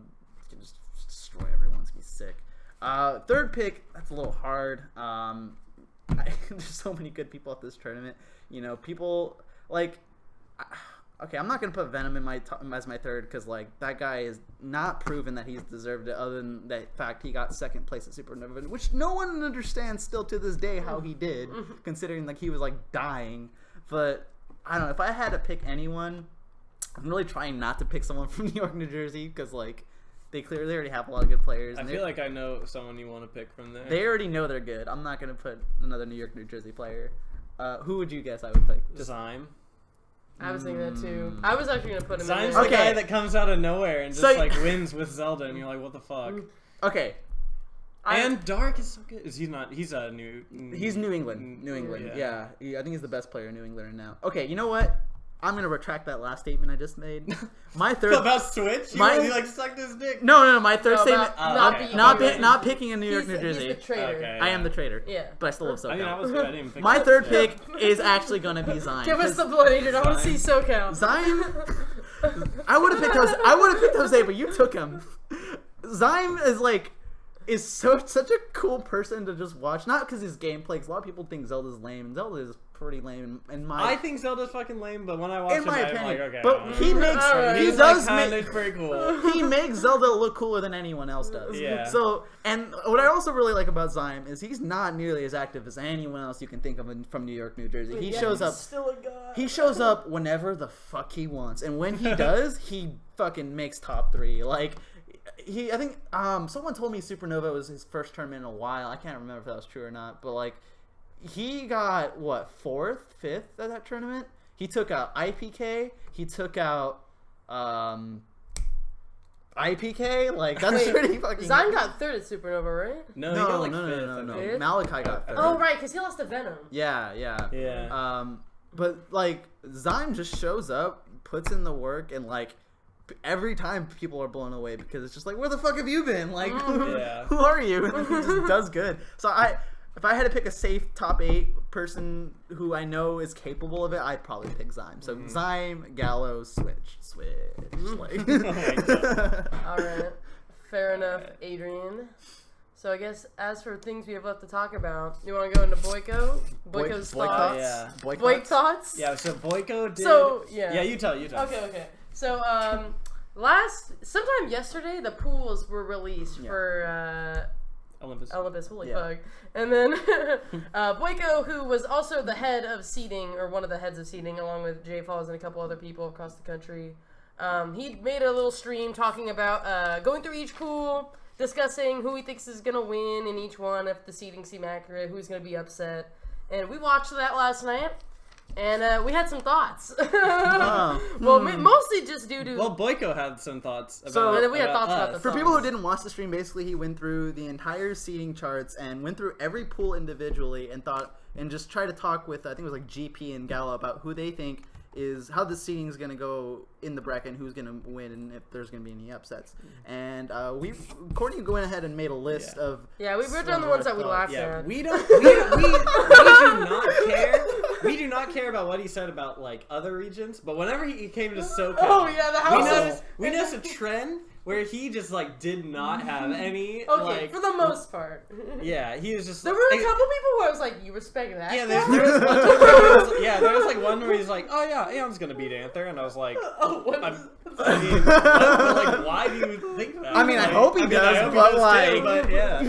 just destroy everyone. It's gonna be sick. Third pick, that's a little hard. There's so many good people at this tournament. People okay, I'm not gonna put Venom in as my third because that guy is not proven that he's deserved it. Other than that fact, he got second place at Supernova, which no one understands still to this day how he did, considering he was dying. But I don't know, if I had to pick anyone, I'm really trying not to pick someone from New York, New Jersey because they already have a lot of good players. I feel like I know someone you want to pick from there. They already know they're good. I'm not gonna put another New York, New Jersey player. Who would you guess I would pick? Zyme. I was thinking that too. I was actually gonna put him Zyme's in the there. guy that comes out of nowhere and just wins with Zelda, and you're what the fuck? Okay. And Dark is so good. Is he not? He's a new. He's New England. New England. Yeah. Yeah. I think he's the best player in New England right now. Okay, you know what? I'm gonna retract that last statement I just made. My third about Switch. You really sucked his dick. No. My third statement. Okay. Not picking in New York, New He's Jersey. the traitor. Okay. I am the traitor. Yeah. But I still love SoCal. I mean, I was good. I didn't even think My about third it. pick is actually gonna be Zyme. Give us the blood, Adrian. I want to see SoCal. Zyme. I would have picked Jose. But you took him. Zyme is is such a cool person to just watch. Not because his gameplay, 'cause a lot of people think Zelda's lame, and Zelda is pretty lame in my. I think Zelda's fucking lame, but when I watch in my I'm opinion, like, okay. but he makes he He's does like, make pretty cool. he makes Zelda look cooler than anyone else does. Yeah. So, and what I also really like about Zyme is he's not nearly as active as anyone else you can think of from New York, New Jersey. He shows up. Still a god. He shows up whenever the fuck he wants, and when he does, he fucking makes top 3. Like, I think someone told me Supernova was his first tournament in a while. I can't remember if that was true or not, but like, he got what 4th, 5th at that tournament. He took out IPK. He took out IPK. Like, that's pretty fucking. Zyme got 3rd at Supernova, right? No, he got like no. 5th. Malachi got 3rd. Oh right, because he lost to Venom. Yeah. But like, Zyme just shows up, puts in the work, and like, every time people are blown away because it's just like, where the fuck have you been? Like, who are you? And he just does good. So if I had to pick a safe top 8 person who I know is capable of it, I'd probably pick Zyme. So Zyme, Gallo, Switch. Like. All right, fair enough, Adrian. So I guess as for things we have left to talk about, you want to go into Boiko's thoughts? Yeah. Boik thoughts? Yeah, so Boiko did... So, yeah. Yeah, you tell. Okay. So, sometime yesterday, the pools were released for, Olympus. Holy fuck. And then, Boiko, who was also the head of seating, or one of the heads of seating, along with Jay Falls and a couple other people across the country, he made a little stream talking about, going through each pool, discussing who he thinks is going to win in each one, if the seedings seem accurate, who's going to be upset. And we watched that last night, and we had some thoughts. Well, mostly just due to... Well, Boiko had some thoughts about So, and then we had thoughts about the For songs. people who didn't watch the stream, basically he went through the entire seeding charts and went through every pool individually and just tried to talk with, I think it was like GP and Gallo, about who they think is how the seeding is going to go in the bracket and who's going to win and if there's going to be any upsets. And Courtney went ahead and made a list of... Yeah, we wrote down the ones that we laughed at. We do not care. We do not care about what he said about like other regions, but whenever he came to SoCal, we noticed a trend where he just like did not have any. Okay, like, for the most part. Yeah, he was just. There were a couple people where I was like, "You respect that?" Yeah, there was like one where he's like, "Oh yeah, Aeon's gonna beat Anther," and I was like, why do you think that? I mean, I hope he does, but like, but yeah.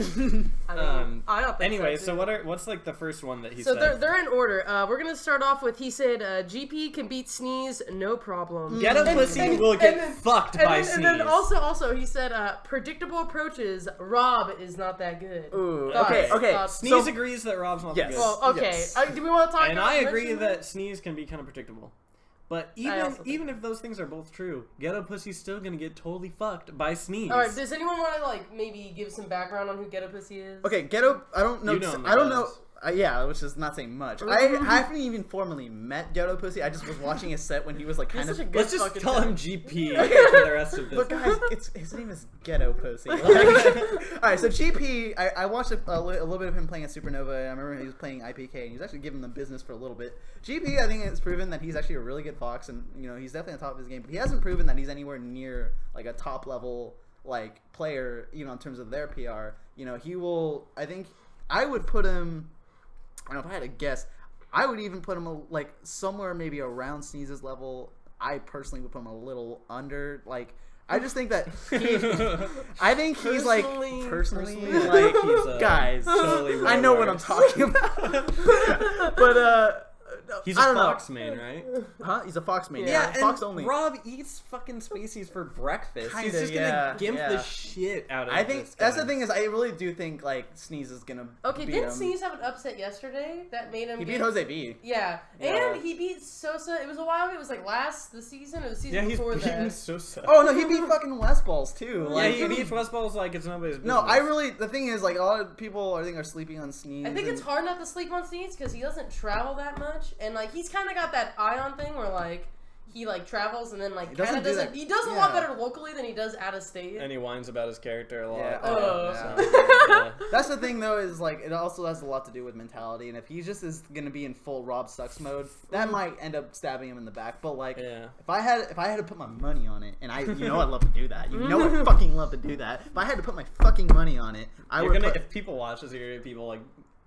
I don't think Anyway, so what's like the first one that he said? So they're in order. We're gonna start off with he said GP can beat Sneeze, no problem. Ghetto pussy will get fucked by Sneeze. And then also he said predictable approaches. Rob is not that good. Ooh, Thoughts? okay. Sneeze agrees that Rob's not that good. Well, okay. Yes. Do we want to talk? And about I agree that Sneeze can be kind of predictable. But even if those things are both true, Ghetto Pussy's still gonna get totally fucked by Sneeze. All right. Does anyone want to like maybe give some background on who Ghetto Pussy is? Okay, Ghetto. I don't know. You don't know I don't know. those. Yeah, which is not saying much. I haven't even formally met Ghetto Pussy. I just was watching his set when he was like kind of. Let's just call him GP for the rest of this. But guys, his name is Ghetto Pussy. Like, all right, so GP, I watched a little bit of him playing at Supernova. And I remember he was playing IPK, and he was actually giving them business for a little bit. GP, I think, has proven that he's actually a really good fox, and he's definitely on top of his game. But he hasn't proven that he's anywhere near like a top level like player, in terms of their PR. He will. I think I would put him. I don't know if I had to guess. I would even put him like somewhere maybe around Sneeze's level. I personally would put him a little under. Like, I just think that I think he's like personally like he's guys. Totally I know what I'm talking about. But he's I a don't fox know. man, right? Huh? He's a fox man. Yeah, fox and only. Rob eats fucking species for breakfast. He's Kinda, just gonna gimp the shit out of. I think this that's guy. the thing is I really do think like Sneeze is gonna. Okay, beat didn't him. Sneeze have an upset yesterday that made him? He beat Jose B. Yeah, Yeah. and he beat Sosa. It was a while ago. It was like the season or the season Yeah, he's before beaten that. Sosa. Oh no, he beat fucking West Balls too. Yeah, Like, he beats West Balls like it's nobody's business. No, the thing is like a lot of people I think are sleeping on Sneeze. I think it's hard not to sleep on Sneeze because he doesn't travel that much, and like he's kind of got that Ion thing where like he like travels and then like doesn't kind of do doesn't. that. He does a lot better locally than he does out of state. And he whines about his character a lot. Yeah. Oh. That's the thing, though, is like it also has a lot to do with mentality. And if he just is gonna be in full Rob sucks mode, that might end up stabbing him in the back. But like, if I had to put my money on it, and I'd love to do that. I fucking love to do that. If I had to put my fucking money on it, If people watch this, you're gonna get people like,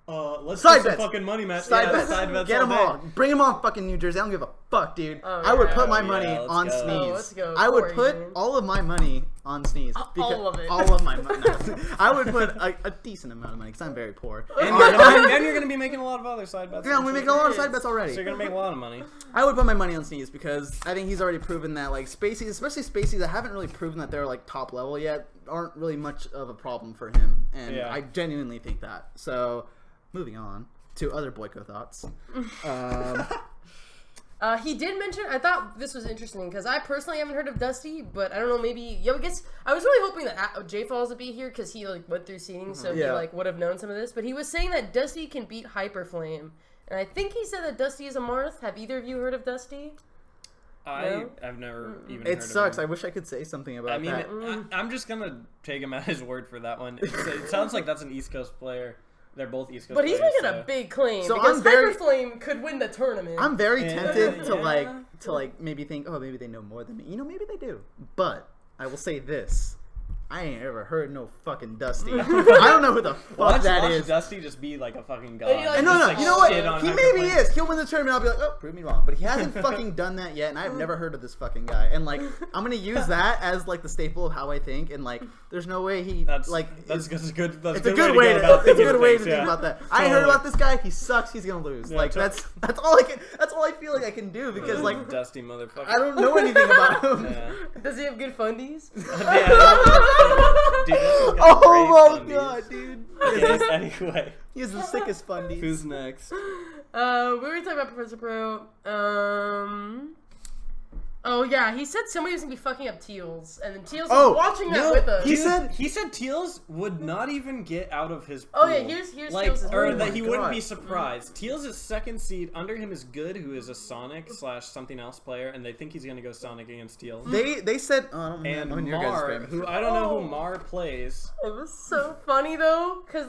let's side do some bets. Fucking money match. Side bets. Side bets. Get them all. Bring them all, fucking New Jersey. I don't give a fuck, dude. Oh, I would yeah. put my money let's on go. Sneeze. Let's go. I would Corey, put man. all of my money on Sneeze. All of it. All of my money. I would put a decent amount of money because I'm very poor. And you're gonna be making a lot of other side bets. Yeah, we're making a lot of side bets already. So you're gonna make a lot of money. I would put my money on Sneeze because I think he's already proven that like Spaceys, especially Spaceys that haven't really proven that they're like top level yet, aren't really much of a problem for him. And I genuinely think that. So, moving on to other Boiko thoughts. He did mention, I thought this was interesting because I personally haven't heard of Dusty, but I don't know, maybe, I guess, I was really hoping that J Falls would be here because he like went through seeding, so he like would have known some of this, but he was saying that Dusty can beat Hyper Flame, and I think he said that Dusty is a Marth. Have either of you heard of Dusty? I've never even heard It sucks. of him. I wish I could say something about I mean, that. I'm just gonna take him at his word for that one. It sounds like that's an East Coast player. They're both East Coast But he's players. making a big claim So because I'm very- Hyper Flame could win the tournament. I'm very tempted to Yeah. like maybe think, oh, maybe they know more than me. Maybe they do. But I will say this. I ain't ever heard no fucking Dusty. I don't know who the fuck that is. Dusty just be like a fucking god. And he, like, And no, Just, like, you know what? shit on He Hyper maybe Flame. is. He'll win the tournament. I'll be like, oh, prove me wrong. But he hasn't fucking done that yet, and I've never heard of this fucking guy. And like, I'm gonna use that as like the staple of how I think. And like, there's no way he That's like. that's good. That's It's a good way to go about it's a thinking good of way to things, think yeah. about that. I heard Totally. about this guy. He sucks. He's gonna lose. Yeah, Like that's all I can. That's all I feel like I can do because like Dusty motherfucker. I don't know anything about him. Yeah. Does he have good fundies? Dude, Dusty's got great Oh my fundies. god, dude. Yes, anyway, He has the sickest fundies. who's next? We were talking about Professor Pro. Oh yeah, he said somebody was gonna be fucking up Teals, and then Teals was watching that with us. he said Teals would not even get out of his pool. Oh yeah, here's like, Teals' or pool. that he wouldn't God. be surprised. Teals is second seed. Under him is Good, who is a Sonic / something else player, and they think he's gonna go Sonic against Teals. they said And I'm your guys' Mar, favorite. who I don't know who Mar plays. It was so funny though, cause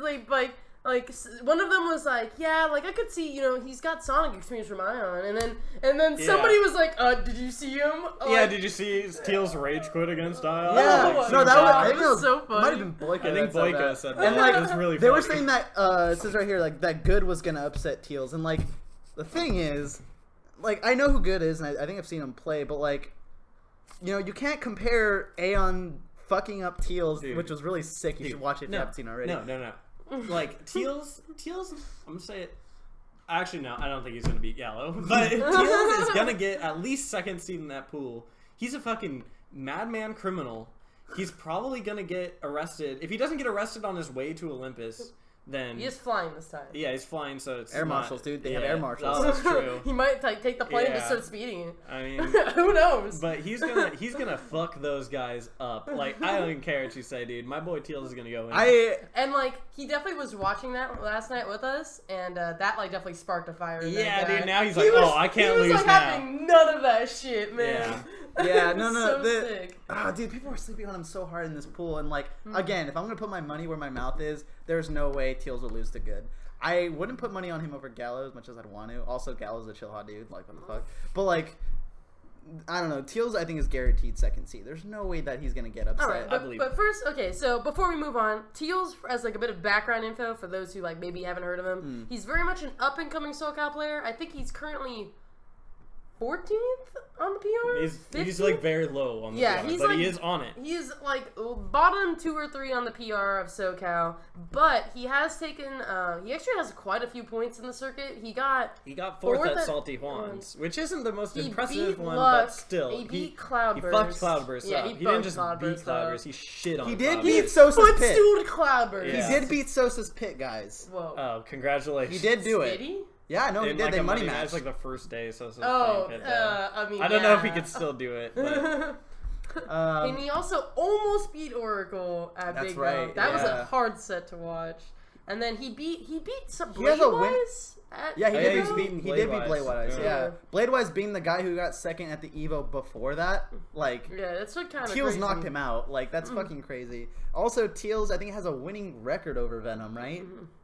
one of them was like, yeah, like I could see, he's got Sonic experience from Ion, and then somebody was like, did you see him? Yeah, did you see Teals rage quit against Ion? Yeah, Oh, no, that God. was, I think It was so funny. Might have been Boiko. I think that said Boiko that. said that. And like, it was really they were funny. saying that it says right here like that Good was gonna upset Teals, and like the thing is, like I know who Good is, and I think I've seen him play, but like, you can't compare Aeon fucking up Teals, Dude. which was really sick. You should watch it if you haven't seen it already. No. Like Teals, I'm gonna say it. Actually, no, I don't think he's gonna beat Yellow. But Teals is gonna get at least second seed in that pool. He's a fucking madman criminal. He's probably gonna get arrested. If he doesn't get arrested on his way to Olympus, then He is flying this time. yeah, he's flying. So it's Air not- marshals, dude. They have yeah, air marshals. Oh, that's true. He might take the plane and Yeah. just start speeding. I mean. Who knows? But he's gonna fuck those guys up. Like I don't even care what you say, dude. My boy Teals is gonna go in. And like he definitely was watching that last night with us, and that like definitely sparked a fire. In Yeah, that guy. dude. Now he's He like, was- I can't he was lose like now. having none of that shit, man. Yeah, no, So the, sick. dude, people are sleeping on him so hard in this pool, and like again, if I'm gonna put my money where my mouth is, there's no way Teals will lose to Good. I wouldn't put money on him over Gallo as much as I'd want to. Also, Gallo's a chill hot dude. Like, what the fuck? But like, I don't know. Teals, I think, is guaranteed second seed. There's no way that he's gonna get upset. All right, but first, okay, so before we move on, Teals, as like a bit of background info for those who like maybe haven't heard of him, he's very much an up and coming SoCal player. I think he's currently 14th on the PR. He's like very low on the Yeah, PR, he's but like- he is on it. He's like bottom 2 or 3 on the PR of SoCal, but he has taken. He actually has quite a few points in the circuit. He got fourth fourth at at- Salty Juan's, which isn't the most He impressive beat one, Luck, but still, he beat Cloudburst. He fucked Cloudburst Yeah, up. he He didn't fucked just Cloudburst beat Cloudburst. up. He shit on. He did Cloudburst. beat Sosa's pit. Footstooled Cloudburst. Yeah. He did beat Sosa's pit, guys. Whoa. Oh, congratulations! He did do Did it. he? Yeah, no, he In did. like They a money match, matched. like the first day, so Oh, I mean, don't know if he yeah. could still do it. But And he also almost beat Oracle at That's Big right, Dog. That was yeah. a hard set to watch. And then he beat some He has a win- Blade-wise Yeah, he Oh, did. yeah, He he's beaten did beat Blade-wise. Blade-wise. Yeah. Yeah, Blade-wise being the guy who got second at the Evo before that. Like, Yeah, that's what kind of Teals crazy. knocked him out. Like, that's fucking crazy. Also, Teals, I think, has a winning record over Venom, right?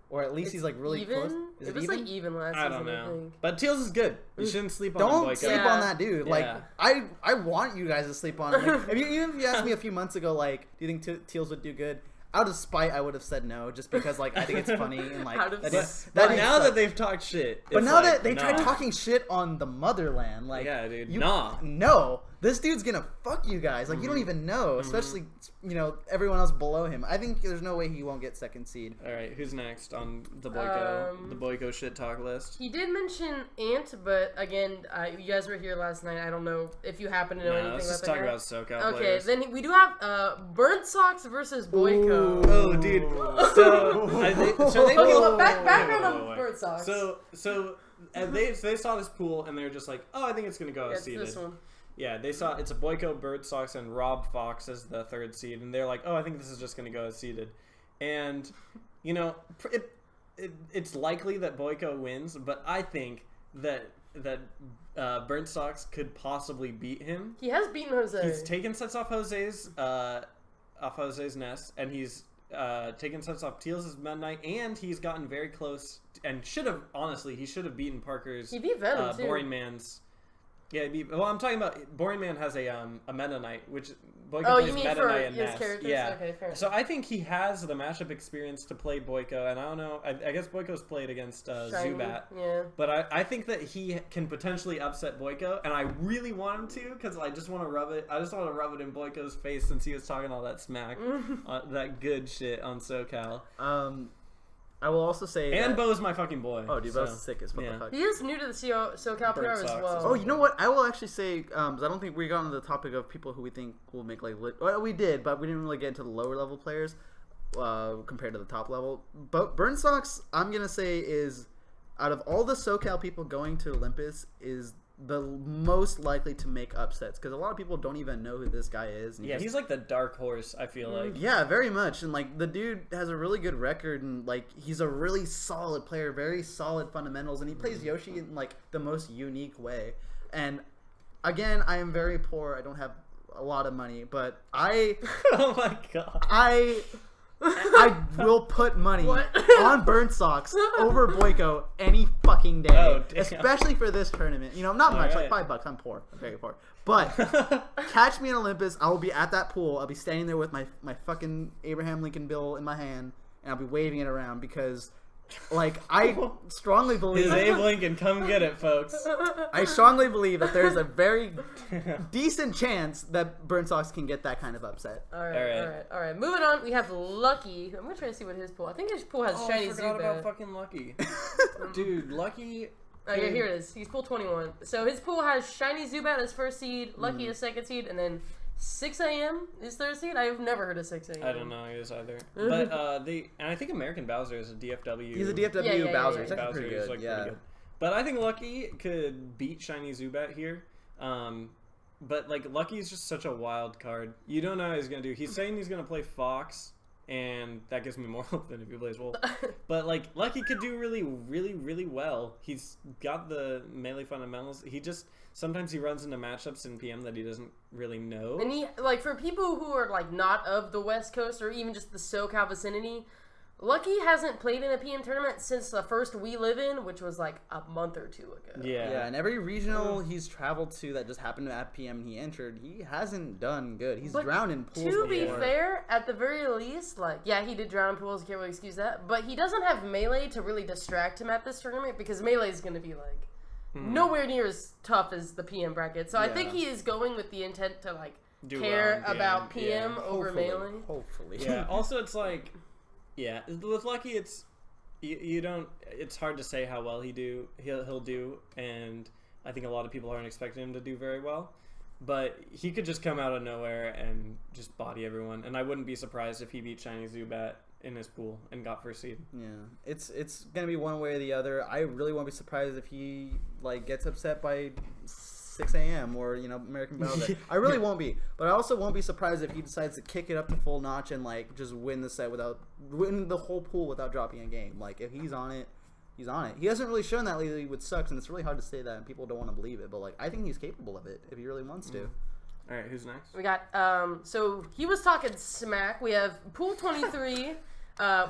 Or at least he's like really even? close. Is It it was even? like even last I season, don't I know. think. But Teals is good. You shouldn't sleep on Don't Boiko. sleep Yeah. on that dude. Like, Yeah. I want you guys to sleep on him. Like, even if you asked me a few months ago, like, do you think Teals would do good? Out of spite, I would have said no, just because like I think it's funny and like Out of that spite. is- But dude now sucks. that they've talked shit, But it's now like, that they nah. tried talking shit on the motherland, like, Yeah, dude, you, nah. no, this dude's gonna fuck you guys. Like, you don't even know, especially everyone else below him. I think there's no way he won't get second seed. All right, who's next on the Boiko shit talk list? He did mention Ant, but again, you guys were here last night. I don't know if you happen to know anything Let's just about talk that about guy. SoCal Okay, players. then we do have Burnt Socks versus Boiko. Oh, dude. So they Okay, both- well, background on wait. Burnt Socks. So and they saw this pool and they were just like, oh, I think it's gonna go Yeah, as it's seeded. this one. Yeah, they saw it's a Boiko, Bird Sox, and Rob Fox as the third seed, and they're like, oh, I think this is just gonna go as seeded. And it's likely that Boiko wins, but I think that Burnt Sox could possibly beat him. He has beaten Jose. He's taken sets off Jose's nest, and he's taken sets off Teals' Midnight, and he's gotten very close and should have beaten Parker's He beat Venom too. Boring Man's. Yeah, I'm talking about Boring Man has a Meta Knight, which Boiko Oh, plays you mean Meta for Knight and his Nest. characters? Yeah. Okay, fair. So I think he has the matchup experience to play Boiko, and I don't know. I guess Boiko's played against Shiny, Zubat. yeah. But I think that he can potentially upset Boiko, and I really want him to because I just want to rub it. I just want to rub it in Boiko's face since he was talking all that smack, that good shit on SoCal. I will also say And that, Bo's my fucking boy. oh, dude, so, Bo's sick as what yeah. the fuck. He is new to the SoCal PR Burnt as Sox well. as Oh, you know what? I will actually say, 'cause I don't think we got on the topic of people who we think will make like. Well, we did, but we didn't really get into the lower level players compared to the top level. But Burn Sox, I'm gonna say, is out of all the SoCal people going to Olympus, is the most likely to make upsets because a lot of people don't even know who this guy is. And Yeah, he's like the dark horse. I feel like. yeah, very much. And like the dude has a really good record and like he's a really solid player, very solid fundamentals, and he plays Yoshi in like the most unique way. And again, I am very poor. I don't have a lot of money, but Oh my god. I will put money What? on Burnt Sox over Boiko any fucking day. Oh, damn. Especially for this tournament. You know, not much, Alright. like $5. I'm poor. I'm very poor. But catch me in Olympus. I will be at that pool. I'll be standing there with my fucking Abraham Lincoln bill in my hand, and I'll be waving it around because, like, I strongly believe. Is Abe Lincoln? Come get it, folks. I strongly believe that there's a very decent chance that Burnt Sox can get that kind of upset. All right. Moving on, we have Lucky. I'm gonna try to see what his pool. I think his pool has Oh, Shiny I forgot about Zubat. fucking Lucky. Dude, Lucky. Oh yeah, here it is. He's pool 21. So his pool has Shiny Zubat as first seed, Lucky as second seed, and then 6 a.m. is third seed. I've never heard of 6 a.m. I don't know who is either. But and I think American Bowser is a DFW. He's a DFW Yeah, Bowser. yeah. He's actually Bowser pretty is good. like Yeah. pretty good. But I think Lucky could beat Shiny Zubat here. But like Lucky's just such a wild card. You don't know how he's gonna do. He's saying he's gonna play Fox, and that gives me more hope than if he plays Wolf. But like Lucky could do really, really, really well. He's got the melee fundamentals. He just sometimes he runs into matchups in PM that he doesn't really know. And he, like, for people who are like not of the West Coast or even just the SoCal vicinity, Lucky hasn't played in a PM tournament since the first We Livin, which was like a month or two ago. Yeah, and every regional he's traveled to that just happened to at PM and he entered, he hasn't done good. He's But drowned in pools To be before. fair, at the very least, like, yeah, he did drown in pools, can't really excuse that, but he doesn't have melee to really distract him at this tournament because melee is going to be, like, nowhere near as tough as the PM bracket. So I think Yeah. he is going with the intent to, like, Do care well in about PM, PM over Hopefully. melee. Hopefully. Yeah. Also, it's like, yeah, with Lucky, it's you don't. It's hard to say how well he'll do, and I think a lot of people aren't expecting him to do very well. But he could just come out of nowhere and just body everyone, and I wouldn't be surprised if he beat Shiny Zubat in his pool and got first seed. Yeah, it's gonna be one way or the other. I really won't be surprised if he like gets upset by 6 a.m. or American Velvet. I really won't be, but I also won't be surprised if he decides to kick it up to full notch and like just win the whole pool without dropping a game. Like if he's on it, he's on it. He hasn't really shown that lately, which sucks, and it's really hard to say that, and people don't want to believe it. But like I think he's capable of it if he really wants to. All right, who's next? We got so he was talking smack. We have pool 23.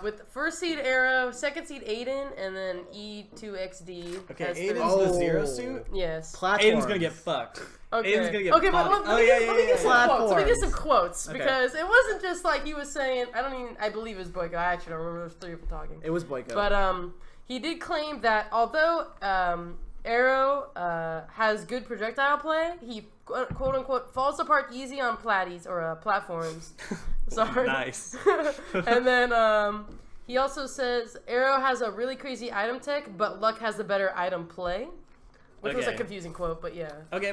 With first seed Arrow, second seed Aiden, and then E2XD. Okay, Aiden's the zero suit? Yes. Aiden's gonna get fucked. Okay. Aiden's gonna get fucked. But let me get some quotes. Let me get some quotes. Okay. Because it wasn't just like he was saying, I believe it was Boiko. I actually don't remember, there was 3 of them talking. It was Boiko. But he did claim that although Arrow has good projectile play, he quote unquote falls apart easy on platties or platforms. Sorry. Nice. And then he also says Arrow has a really crazy item tech, but Luck has the better item play, which was a confusing quote, but yeah. Okay,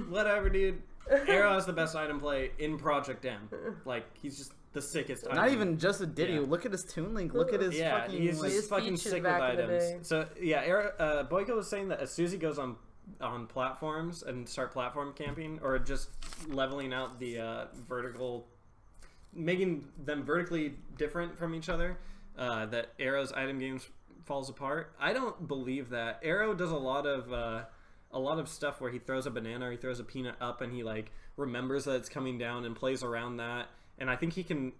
whatever, dude. Arrow has the best item play in Project M. Like he's just the sickest. Not even just a Diddy. Look at his Toon Link. Look at his fucking. He's just fucking sick with items. So yeah, Boiko was saying that as soon as he goes on platforms and start platform camping or just leveling out the vertical, making them vertically different from each other, that Arrow's item games falls apart. I don't believe that. Arrow does a lot of stuff where he throws a banana or he throws a peanut up and he like remembers that it's coming down and plays around that. And I think he can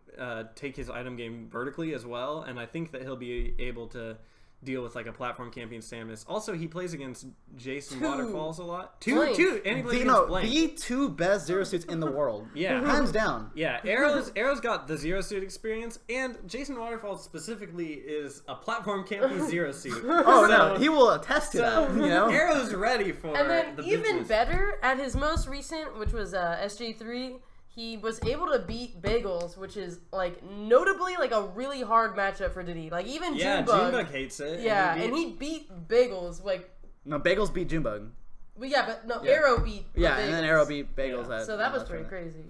take his item game vertically as well. And I think that he'll be able to deal with like a platform camping Samus. Also, he plays against Jason Waterfalls a lot. Two, and he plays against Blank. The 2 best zero suits in the world. Yeah, hands down. Yeah, Arrow's got the zero suit experience, and Jason Waterfalls specifically is a platform camping zero suit. Oh no, he will attest to that. Arrow's ready for. And then the even business. better at his most recent, which was SJ3. He was able to beat Bagels, which is like notably like a really hard matchup for Diddy. Like even Junebug hates it. Yeah, and he beat Bagels like. No, Bagels beat Junebug. Well, yeah, but no, Arrow beat. Yeah, Bagels. and then Arrow beat Bagels. Yeah. So that was pretty crazy.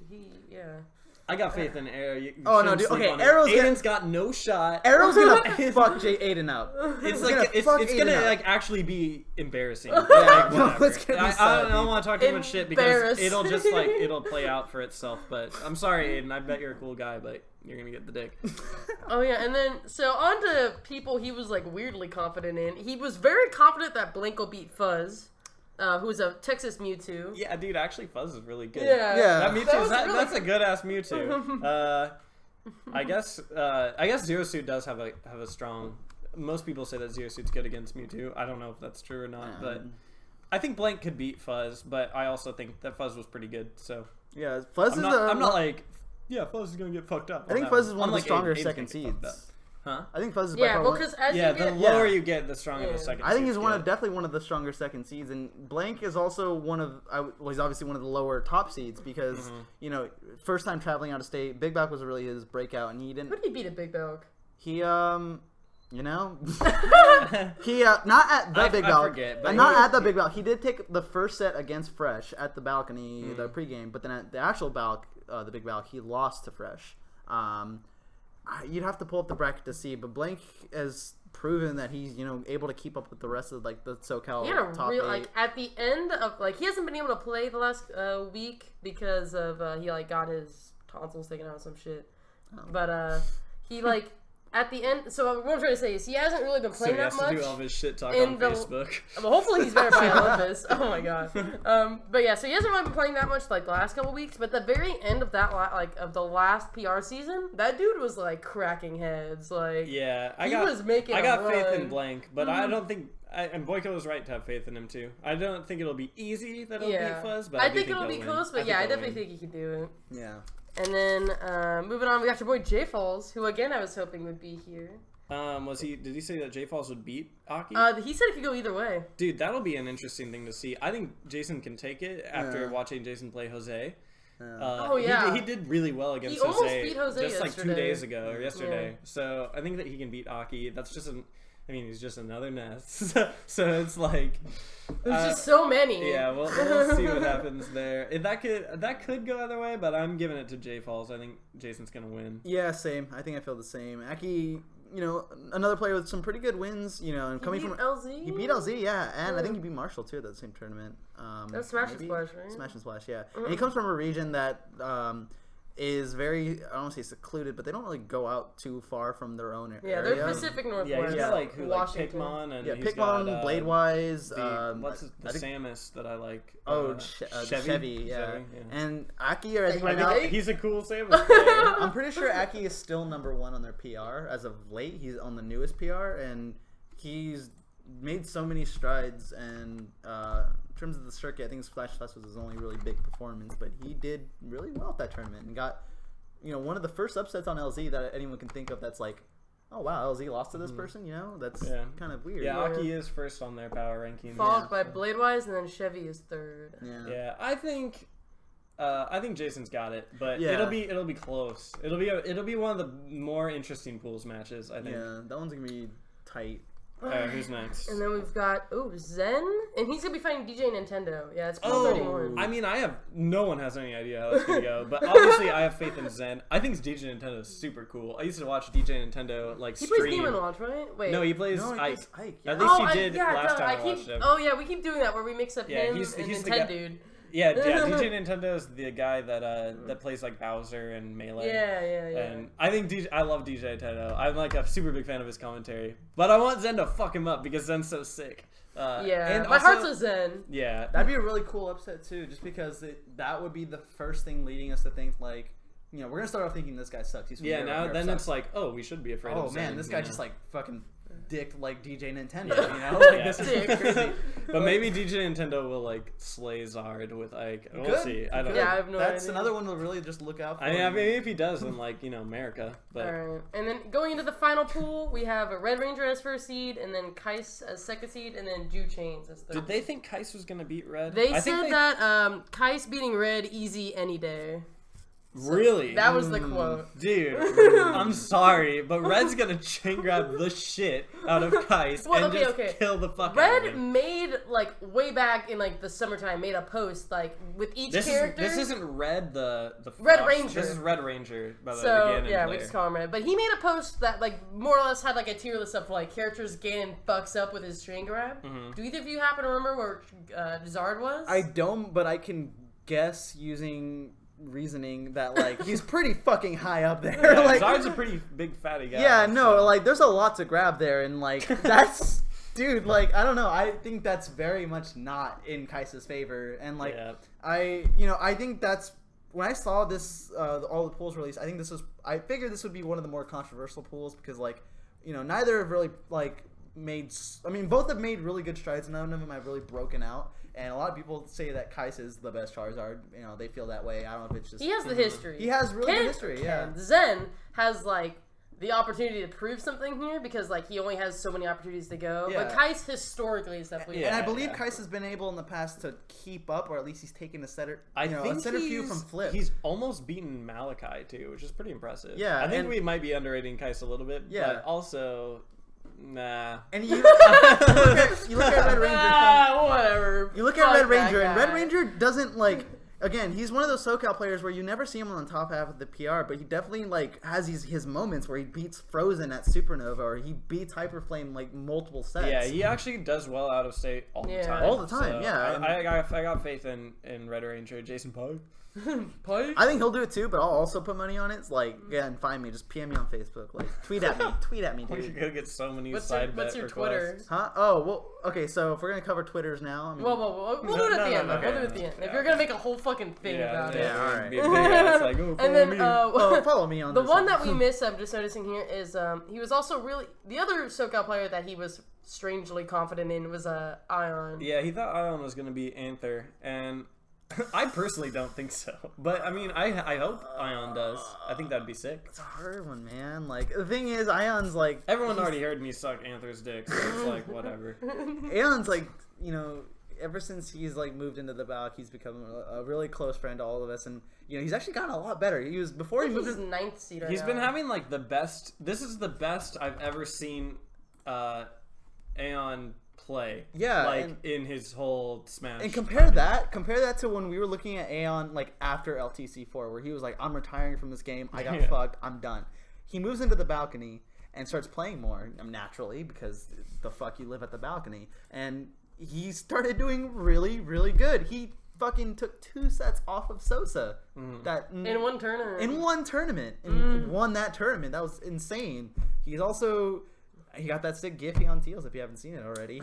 I got faith in Arrow. No, dude. Okay, Aiden's got no shot. Arrow's gonna fuck Aiden up. It's like it's gonna like actually be embarrassing. Yeah, it's gonna be I don't want to talk too much shit because it'll just like it'll play out for itself. But I'm sorry, Aiden. I bet you're a cool guy, but you're gonna get the dick. Oh yeah, and then so on to people he was like weirdly confident in. He was very confident that Blank will beat Fuzz. Who's a Texas Mewtwo. Yeah, dude, actually Fuzz is really good. Yeah. That Mewtwo, that's a good ass Mewtwo. I guess Zero Suit does have a strong. Most people say that Zero Suit's good against Mewtwo. I don't know if that's true or not, but I think Blank could beat Fuzz. But I also think that Fuzz was pretty good. So yeah, Fuzz I'm not like Fuzz is gonna get fucked up. I think Fuzz is one of the stronger second seeds. Huh? I think Fuzz is by far well, because the lower you get, the stronger the second. I think he's definitely one of the stronger second seeds, and Blank is also one of. He's obviously one of the lower top seeds because first time traveling out of state, Big Balc was really his breakout, and he didn't. Who did he beat at Big Balc? He he not at the Big Balc, not at the Big Balc. He did take the first set against Fresh at the balcony, the pregame, but then at the actual Balc, the Big Balc, he lost to Fresh. You'd have to pull up the bracket to see, but Blank has proven that he's able to keep up with the rest of like the SoCal he had a top real 8. like at the end of like he hasn't been able to play the last week because of he like got his tonsils taken out or some shit. But he like at the end. So what I'm trying to say is he hasn't really been playing that much. So he has to do all this shit talk on Facebook. Well, hopefully he's better by Olympus. Oh my god. But yeah, so he hasn't really been playing that much like the last couple weeks. But the very end of that of the last PR season, that dude was like cracking heads. Like I got faith in Blank, but I don't think. And Boiko was right to have faith in him too. I don't think it'll be easy that he'll beat Fuzz, but I think it'll be close. But I definitely think he can do it. Yeah. And then moving on, we got your boy J Falls, who again I was hoping would be here. Did he say that J Falls would beat Aki? He said it could go either way. Dude, that'll be an interesting thing to see. I think Jason can take it after watching Jason play Jose. He did really well against Jose. He almost beat Jose just yesterday. Like 2 days ago or yesterday. Yeah. So I think that he can beat Aki. That's just he's just another nest. So it's like there's just so many. Yeah, we'll see what happens there. That could go either way, but I'm giving it to J Falls. I think Jason's gonna win. Yeah, same. I think I feel the same. Aki another player with some pretty good wins. And coming from LZ. he beat LZ, yeah, and I think he beat Marshall too at that same tournament. That was Smash and Splash, right? Smash and Splash, yeah. And he comes from a region that is very, I don't want to say secluded, but they don't really go out too far from their own area. Yeah, they're Pacific Northwest. Yeah, he's got Washington. Pikmon and yeah, he's Pikmon, got, Blade-wise. What's the Samus that I like? Chevy, yeah. Chevy, yeah. And Aki, I think right now, he's a cool Samus player. I'm pretty sure Aki is still number 1 on their PR as of late. He's on the newest PR, and he's made so many strides. And in terms of the circuit, I think Splash Fest was his only really big performance, but he did really well at that tournament and got, one of the first upsets on LZ that anyone can think of. That's like, oh wow, LZ lost to this person. That's kind of weird. Yeah, Aki is first on their power ranking. Followed by Bladewise, and then Chevy is third. Yeah, I think Jason's got it, but Yeah. it'll be close. It'll be one of the more interesting pools matches, I think. Yeah, that one's gonna be tight. Who's next? And then we've got Zen, and he's gonna be fighting DJ Nintendo. Yeah, it's pool 31. I mean, no one has any idea how that's gonna go, but obviously I have faith in Zen. I think DJ Nintendo is super cool. I used to watch DJ Nintendo he stream. plays Game & Watch, right? Wait. No, he plays Ike. Ike. Yeah. At least he did last time I watched him. Oh yeah, we keep doing that where we mix up him he's and the Nintendo guy- dude. Yeah, DJ Nintendo is the guy that plays like Bowser and Melee. Yeah. And I love DJ Nintendo. I'm like a super big fan of his commentary, but I want Zen to fuck him up because Zen's so sick. And my heart's with Zen. Yeah, that'd be a really cool upset too, just because that would be the first thing leading us to think like, we're gonna start off thinking this guy sucks. He's from Europe, now then sucks. it's like, oh, we should be afraid of Zen. Oh man, this guy just like fucking dick like DJ Nintendo, This is crazy. But maybe DJ Nintendo will like slay Zard with Ike. We'll see. I don't know. Yeah, I have no idea. That's another one to really just look out for. I mean, maybe if he does in America. But Alright. And then going into the final pool, we have a Red Ranger as first seed, and then Kais as second seed, and then Ju Chains as third. Did they think Kais was gonna beat Red? They said that Kais beating Red easy any day. Really? That was the quote. Dude, I'm sorry, but Red's gonna chain grab the shit out of Kais and just kill the fuck out of Red him. made, way back in, the summertime, made a post, with each character. This isn't Red the Red Ranger. This is Red Ranger, by the way, So, the Ganon yeah, player. we just call him Red. But he made a post that, more or less had, a tier list of, characters Ganon fucks up with his chain grab. Mm-hmm. Do either of you happen to remember where Zard was? I don't, but I can guess using reasoning that he's pretty fucking high up there. Yeah, Zard's a pretty big fatty guy. Yeah, no, there's a lot to grab there, and that's dude, I don't know. I think that's very much not in Kais's favor, and I think that's when I saw this all the pools released. I figured this would be one of the more controversial pools because neither have really made. I mean, both have made really good strides. None of them have really broken out. And a lot of people say that Kais is the best Charizard. They feel that way. I don't know if it's just... He has the history. He has really good history, yeah. Zen has, the opportunity to prove something here because, he only has so many opportunities to go. Yeah. But Kais historically is definitely... And I believe Kais has been able in the past to keep up, or at least he's taken a centerfuge from Flip. He's almost beaten Malachi, too, which is pretty impressive. Yeah. I think we might be underrating Kais a little bit, but also... Nah. And you look at Red Ranger. Whatever. You look at Red Ranger, and Red Ranger doesn't Again, he's one of those SoCal players where you never see him on the top half of the PR, but he definitely has his moments where he beats Frozen at Supernova, or he beats Hyperflame multiple sets. Yeah, he actually does well out of state all the time. All the time, so yeah. I got faith in Red Ranger. Jason Pike. Pike? I think he'll do it too, but I'll also put money on it. It's again, find me, just PM me on Facebook, tweet at me, You're dude. gonna get so many What's side your bet requests. Twitter? Huh? Oh, well, okay, so if we're gonna cover Twitters now, I mean, Whoa. We'll do it at the end. We'll do it at the end. If you're gonna make a whole fucking thing about it. Yeah, all right. Be a big ass, And then, follow me on the this one that we missed, I'm just noticing here, is he was also really... The other SoCal player that he was strangely confident in was Ion. Yeah, he thought Ion was gonna be Anther, and... I personally don't think so, but I mean, I hope Ion does. I think that'd be sick. It's a hard one, man. The thing is, Ion's everyone already heard me suck Anther's dick, so it's whatever. Ion's ever since he's moved into the Balc, he's become a really close friend to all of us, and he's actually gotten a lot better. He was before he moved his in 9th seed right He's now. been having the best. This is the best I've ever seen Aeon play. Yeah, in his whole Smash. And compare that to when we were looking at Aeon after LTC4, where he was I'm retiring from this game. I got fucked. I'm done. he moves into the balcony and starts playing more naturally because the fuck you live at the balcony. And he started doing really, really good. He fucking took 2 sets off of Sosa in one tournament. And won that tournament. That was insane. He got that sick Giphy on Teals if you haven't seen it already.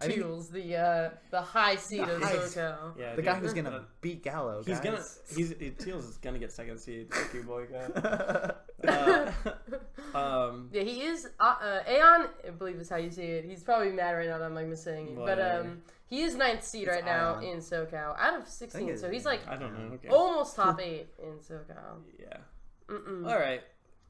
Teals, the high seed of SoCal. Yeah, the guy who's gonna beat Gallo. Teals is gonna get 2nd seed. Thank you, Boiko. Yeah, he is. Aeon, I believe is how you say it. He's probably mad right now that I'm like missing it, but he is 9th seed right now in SoCal out of 16. So he's like I don't know. Okay. almost top 8 in SoCal. Yeah. All right.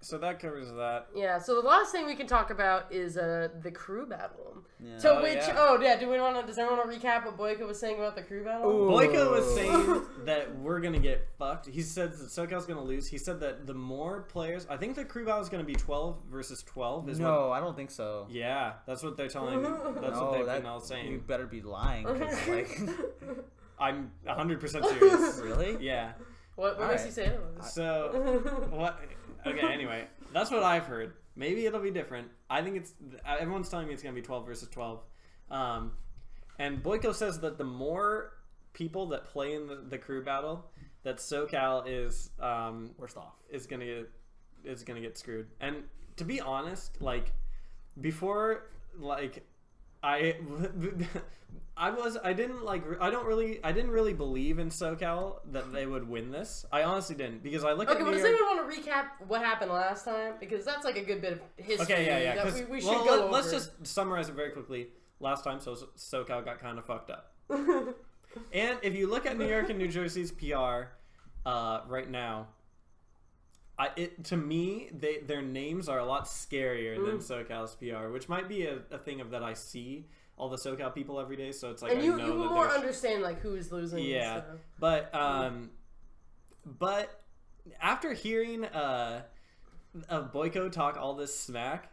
So that covers that. Yeah, so the last thing we can talk about is the crew battle. Yeah. So does everyone want to recap what Boiko was saying about the crew battle? Ooh. Boiko was saying that we're going to get fucked. He said that SoCal's going to lose. He said that the more players... I think the crew battle is going to be 12 versus 12. I don't think so. Yeah, that's what they're telling me. That's what they've been all saying. You better be lying. 'Cause, like... I'm 100% serious. Really? Yeah. What makes you say otherwise? So, what... Okay, anyway, that's what I've heard. Maybe it'll be different. I think everyone's telling me it's going to be 12 versus 12. And Boiko says that the more people that play in the crew battle, that SoCal is worst off. Is going to get screwed. And to be honest, like before, like I didn't really believe in SoCal that they would win this. I honestly didn't, because I look at New York. Does anyone want to recap what happened last time? Because that's like a good bit of history. Okay, yeah. That we should go over. Let's just summarize it very quickly. Last time, SoCal got kind of fucked up. And if you look at New York and New Jersey's PR right now, to me, their names are a lot scarier than SoCal's PR, which might be a thing of that I see all the SoCal people every day, so it's like and you know that more understand like who's losing. Yeah, but after hearing Boiko talk all this smack,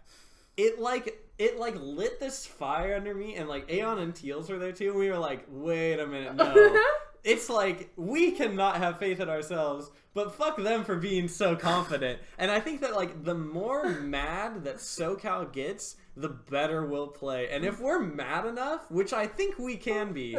it lit this fire under me, and like Aeon and Teals were there too. And we were like, wait a minute, no. It's like, we cannot have faith in ourselves, but fuck them for being so confident. And I think that, like, the more mad that SoCal gets, the better we'll play. And if we're mad enough, which I think we can be,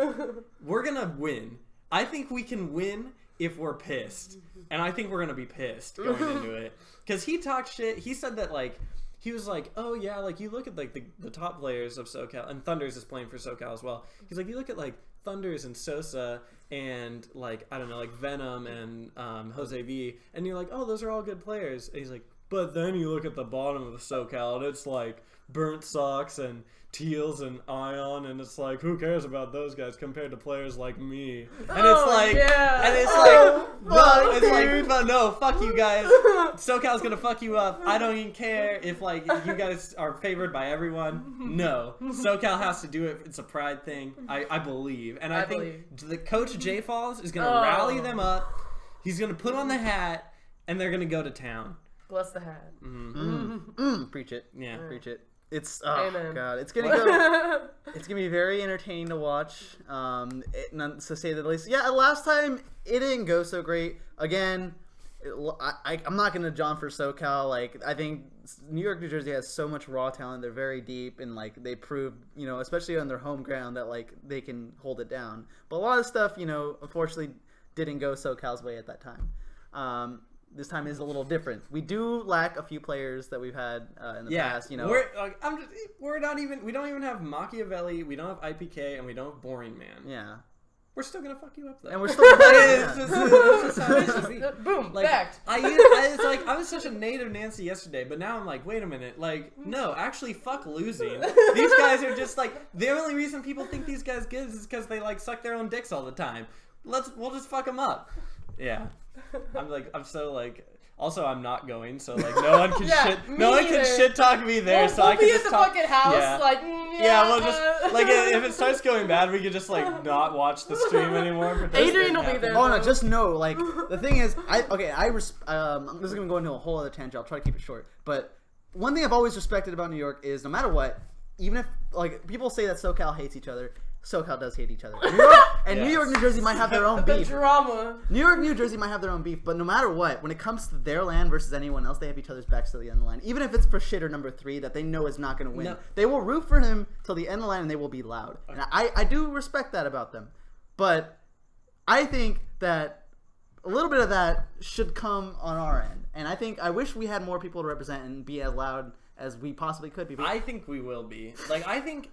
we're gonna win. I think we can win if we're pissed. And I think we're gonna be pissed going into it. Because he talked shit. He said that, like, he was like, oh yeah, like, you look at, like, the top players of SoCal, and Thunders is playing for SoCal as well. He's like, you look at, like, Thunders and Sosa and, like, I don't know, like Venom and Jose V, and you're like, oh, those are all good players. And he's like, but then you look at the bottom of the SoCal, and it's like Burnt Socks and Teals and Ion, and it's like, who cares about those guys compared to players like me? And it's like, no, fuck you guys. SoCal's gonna fuck you up. I don't even care if, like, you guys are favored by everyone. No, SoCal has to do it. It's a pride thing. I believe, and I think the coach J Falls is gonna rally them up. He's gonna put on the hat, and they're gonna go to town. Bless the hat. Preach it. Yeah, preach it. It's Amen. God. It's gonna be very entertaining to watch. Not to say the least. Yeah, last time it didn't go so great. Again, I'm not gonna John for SoCal. Like, I think New York, New Jersey has so much raw talent. They're very deep, and like they proved, especially on their home ground, that like they can hold it down. But a lot of stuff, unfortunately, didn't go SoCal's way at that time. This time is a little different. We do lack a few players that we've had in the past. We don't even have Machiavelli. We don't have IPK, and we don't have Boring Man. Yeah, we're still gonna fuck you up though. And we're still boom, like, backed. I was such a native Nancy yesterday, but now I'm like, wait a minute, like, no, actually, fuck losing. These guys are just like, the only reason people think these guys good is because they like suck their own dicks all the time. We'll just fuck them up. Yeah. Also, I'm not going, so like no one can shit talk me there. We'll I can be just at the fucking house, we'll just like if it starts going bad, we could just like not watch the stream anymore. Adrian will be there. Oh no, just know, like, the thing is, this is gonna go into a whole other tangent. I'll try to keep it short, but one thing I've always respected about New York is no matter what, even if like people say that SoCal hates each other, SoCal does hate each other. New York, New Jersey might have their own The beef. drama. New York, New Jersey might have their own beef, but no matter what, when it comes to their land versus anyone else, they have each other's backs to the end of the line. Even if it's for shitter number 3 that they know is not going to win, No. they will root for him till the end of the line, and they will be loud. And I do respect that about them, but I think that a little bit of that should come on our end, and I wish we had more people to represent and be as loud as we possibly could be. I think we will be. Like, I think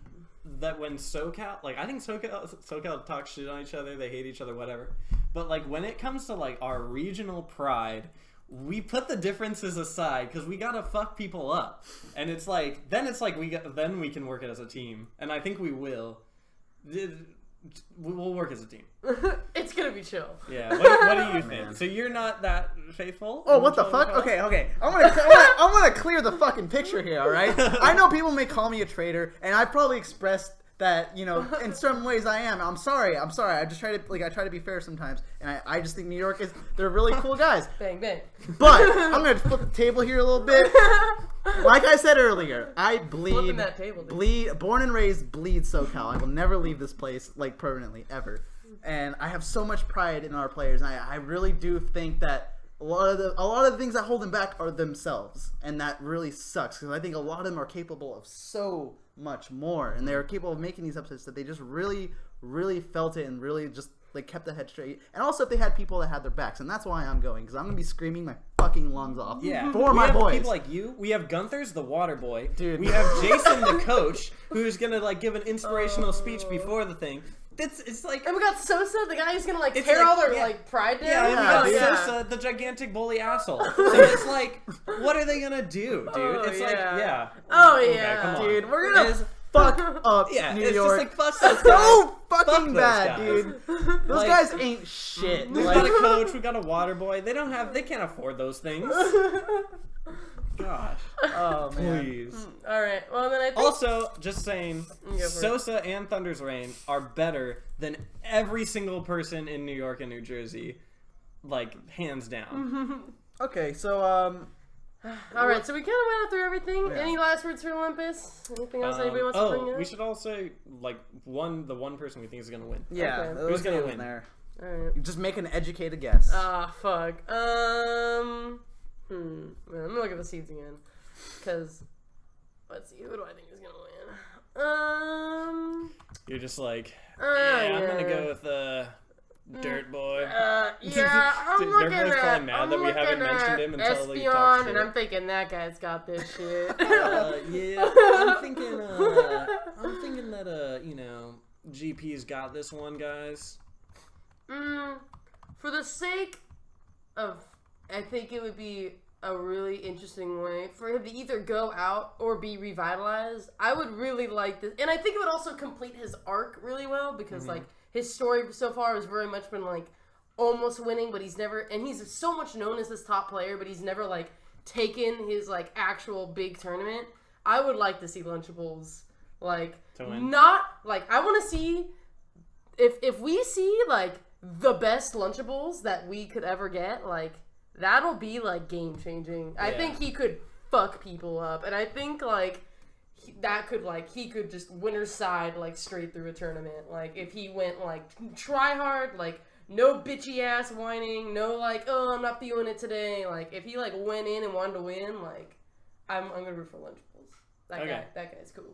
that when SoCal, like, I think SoCal talks shit on each other, they hate each other, whatever. But, like, when it comes to, like, our regional pride, we put the differences aside because we gotta fuck people up. And it's like, then we can work it as a team. And I think we will. We'll work as a team. It's gonna be chill. Yeah. What do you think? So you're not that faithful? Oh, what the fuck? Okay. I'm gonna clear the fucking picture here, all right? I know people may call me a traitor, and I've probably expressed that, in some ways I am. I'm sorry. I just try to be fair sometimes, and I just think New York they're really cool guys. Bang bang. But I'm gonna flip the table here a little bit. Like I said earlier, I Flipping that table, dude. bleed, born and raised, bleed SoCal. I will never leave this place, like, permanently, ever. And I have so much pride in our players, and I really do think that a lot of the things that hold them back are themselves, and that really sucks, because I think a lot of them are capable of so much more, and they are capable of making these upsets that they just really, really felt it and really just, like, kept their head straight. And also if they had people that had their backs, and that's why I'm going, because I'm going to be screaming my fucking lungs off for my boys. We have people like you. We have Gunther's the water boy. Dude. We have Jason the coach, who's going to, like, give an inspirational speech before the thing. It's like... And we got Sosa, the guy who's gonna, like, It's tear like- all their, yeah. like, pride down. Yeah, we got dude. Sosa, the gigantic bully asshole. So it's like, what are they going to do, dude? It's like, yeah. Oh, Okay, yeah. come on. Dude, we're going to fuck up Yeah, New it's York. just like, fuck those guys. So Fuck fucking those bad, guys. dude. Those Like- guys ain't shit. We've got a coach, we got a water boy. They can't afford those things. Gosh. Oh, man. Please. Alright, well then I think... Also, just saying, Go for it. Sosa and Thunder's Reign are better than every single person in New York and New Jersey. Like, hands down. Okay, so, Alright, so we kind of went through everything. Yeah. Any last words for Olympus? Anything else anybody wants to bring up? we should all say, like, the one person we think is going to win. yeah. Okay. Those Who's gonna guys win? in there. Alright. Just make an educated guess. Ah, fuck. Man, let me look at the seeds again. Because, let's see, who do I think is gonna win? You're just like, yeah. I'm going to go with Dirt Boy. Yeah, I'm Dude, looking everybody's at, probably mad I'm that we looking haven't mentioned him at until you talk Espion, shit. and I'm thinking that guy's got this shit. Yeah, I'm thinking that, GP's got this one, guys. For the sake of, I think it would be a really interesting way for him to either go out or be revitalized. I would really like this, and I think it would also complete his arc really well, because like his story so far has very much been like almost winning, but he's never, and he's so much known as this top player, but he's never like taken his like actual big tournament. I would like to see Lunchables like To win. not like, I want to see if we see like the best Lunchables that we could ever get, like that'll be like game changing. I Yeah. think he could fuck people up, and I think like he could just winner's side like straight through a tournament. Like if he went like try hard, like no bitchy ass whining, no like, oh, I'm not feeling it today. Like if he like went in and wanted to win, like I'm gonna root for Lunchables. That guy's cool.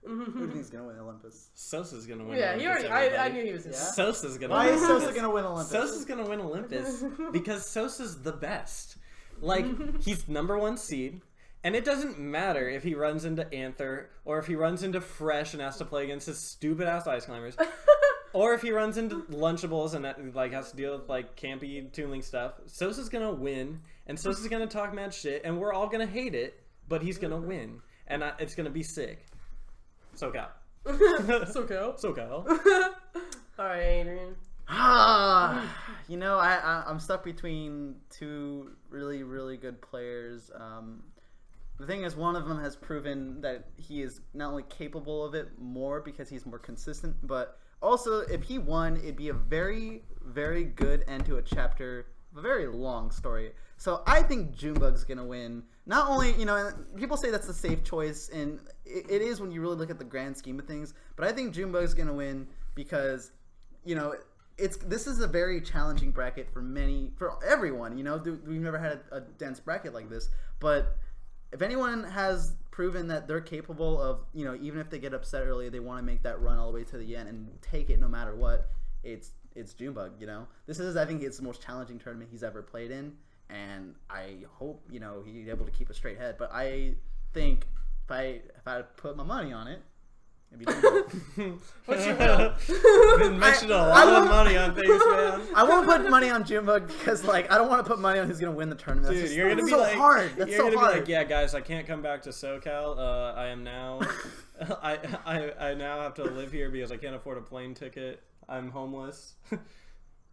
Who do you think is gonna win Olympus? Sosa's gonna win. Yeah, he Olympus, already. I everybody. knew he was. In. Yeah? Sosa's gonna. Why win is Olympus. Sosa gonna win Olympus? Sosa's gonna win Olympus because Sosa's the best. Like, he's #1 seed, and it doesn't matter if he runs into Anther or if he runs into Fresh and has to play against his stupid ass Ice Climbers, or if he runs into Lunchables and like has to deal with like campy Toon stuff. Sosa's gonna win, and Sosa's gonna talk mad shit, and we're all gonna hate it, but he's gonna win, and it's gonna be sick. SoCal. SoCal. All right, Adrian. I'm stuck between two really, really good players. The thing is, one of them has proven that he is not only capable of it more because he's more consistent, but also if he won, it'd be a very, very good end to a chapter a very long story. So I think Junebug's gonna win. Not only, people say that's the safe choice, and it is when you really look at the grand scheme of things. But I think Junebug's gonna win because, this is a very challenging bracket for everyone. We've never had a dense bracket like this. But if anyone has proven that they're capable of, even if they get upset early, they want to make that run all the way to the end and take it no matter what, it's Junebug. This is, I think, it's the most challenging tournament he's ever played in. And I hope, he's able to keep a straight head. But I think if I put my money on it, it'd be Junebug. What's your will? Been mentioned a lot of money on things, man. I won't put money on Junebug because, I don't want to put money on who's going to win the tournament. Dude, you're gonna be so like, hard. That's so hard. Yeah, guys, I can't come back to SoCal. I am now, I now have to live here because I can't afford a plane ticket. I'm homeless.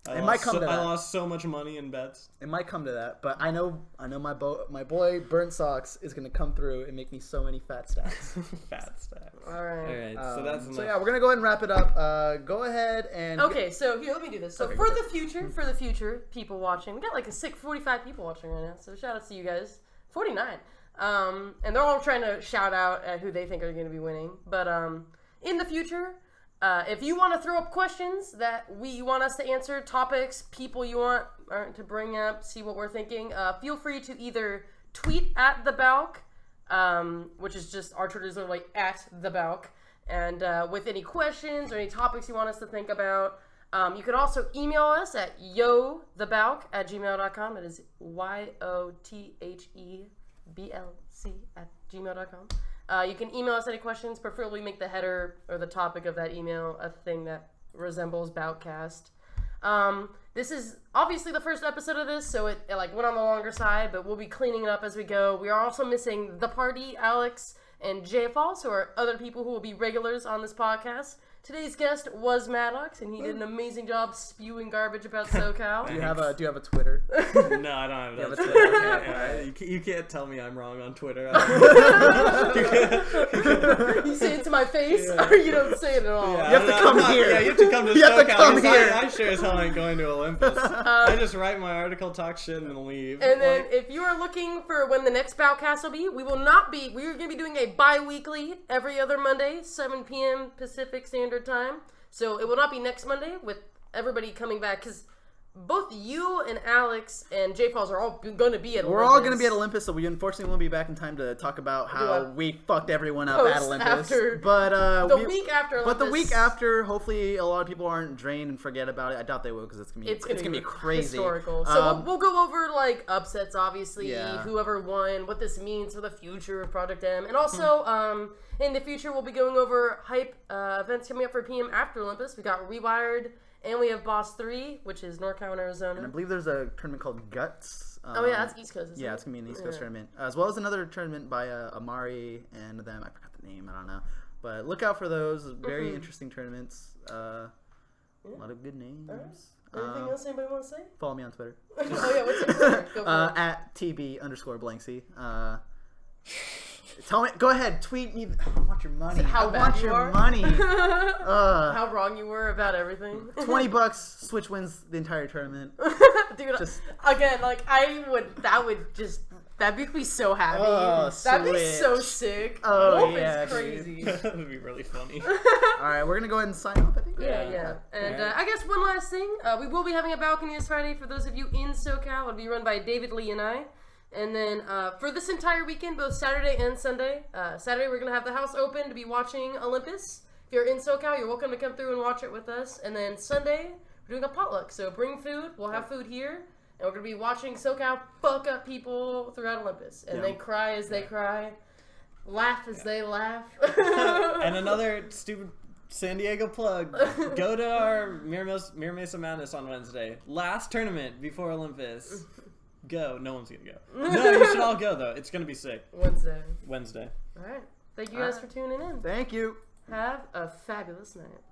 I lost so much money in bets. It might come to that, but I know my boy Burnt Socks is gonna come through and make me so many fat stacks. Fat stacks. All right. So that's enough. So yeah, we're gonna go ahead and wrap it up. Go ahead and. Okay, so here, let me do this. So Okay, for the future, people watching, we got like a sick 45 people watching right now. So shout out to you guys, 49. And they're all trying to shout out at who they think are going to be winning. But in the future. If you want to throw up questions that you want us to answer, topics, people you want to bring up, see what we're thinking, feel free to either tweet at the Balc, which is just our Twitter is literally at the Balc, and with any questions or any topics you want us to think about. You can also email us at yothebalc@gmail.com. That is YOTHEBLC@gmail.com. You can email us any questions, preferably make the header or the topic of that email a thing that resembles Balcast. This is obviously the first episode of this, so it went on the longer side, but we'll be cleaning it up as we go. We are also missing The Party, Alex, and JFall, so are other people who will be regulars on this podcast. Today's guest was Maddox, and he did an amazing job spewing garbage about SoCal. Do you have a Twitter? No, I don't have that. You can't tell me I'm wrong on Twitter. You say it to my face, or you don't say it at all. You have to come here. Yeah, you have to come to You SoCal. have to come here. I sure as hell ain't going to Olympus. I just write my article, talk shit, and leave. And then if you are looking for when the next Balcast will be, we're going to be doing a bi-weekly every other Monday, 7 p.m. Pacific Standard Time. So it will not be next Monday with everybody coming back because both you and Alex and J-Falls are all going to be at Olympus. We're all going to be at Olympus, so we unfortunately won't be back in time to talk about how we fucked everyone up at Olympus. But the week after Olympus. But the week after, hopefully a lot of people aren't drained and forget about it. I doubt they will because it's going to be crazy. Historical. So we'll go over upsets, obviously, whoever won, what this means for the future of Project M. And also, in the future, we'll be going over hype events coming up for PM after Olympus. We got Rewired. And we have Boss 3, which is NorCal and Arizona. And I believe there's a tournament called Guts. That's East Coast, isn't it? Yeah, it's going to be an East Coast tournament. As well as another tournament by Amari and them. I forgot the name. I don't know. But look out for those. Very interesting tournaments. A lot of good names. All right. Anything else anybody want to say? Follow me on Twitter. What's your Twitter? Go for it. At TB_Blanksy. Tell me, go ahead, tweet me. I want your money. How bad you are? Money. How wrong you were about everything. $20, Switch wins the entire tournament. Dude, again, that'd make me so happy. That'd be so sick. Wolf is crazy. That would be really funny. Alright, we're gonna go ahead and sign off, I think. Yeah. And I guess one last thing. We will be having a balcony this Friday for those of you in SoCal. It'll be run by David Lee and I. And then for this entire weekend, both Saturday and Sunday, Saturday we're going to have the house open to be watching Olympus. If you're in SoCal, you're welcome to come through and watch it with us. And then Sunday, we're doing a potluck. So bring food. We'll have food here. And we're going to be watching SoCal fuck up people throughout Olympus. And they cry as they cry. Laugh as they laugh. And another stupid San Diego plug. Go to our Mira Mesa Madness on Wednesday. Last tournament before Olympus. Go. No one's going to go. No, you should all go, though. It's going to be sick. Wednesday. All right. Thank you guys for tuning in. Thank you. Have a fabulous night.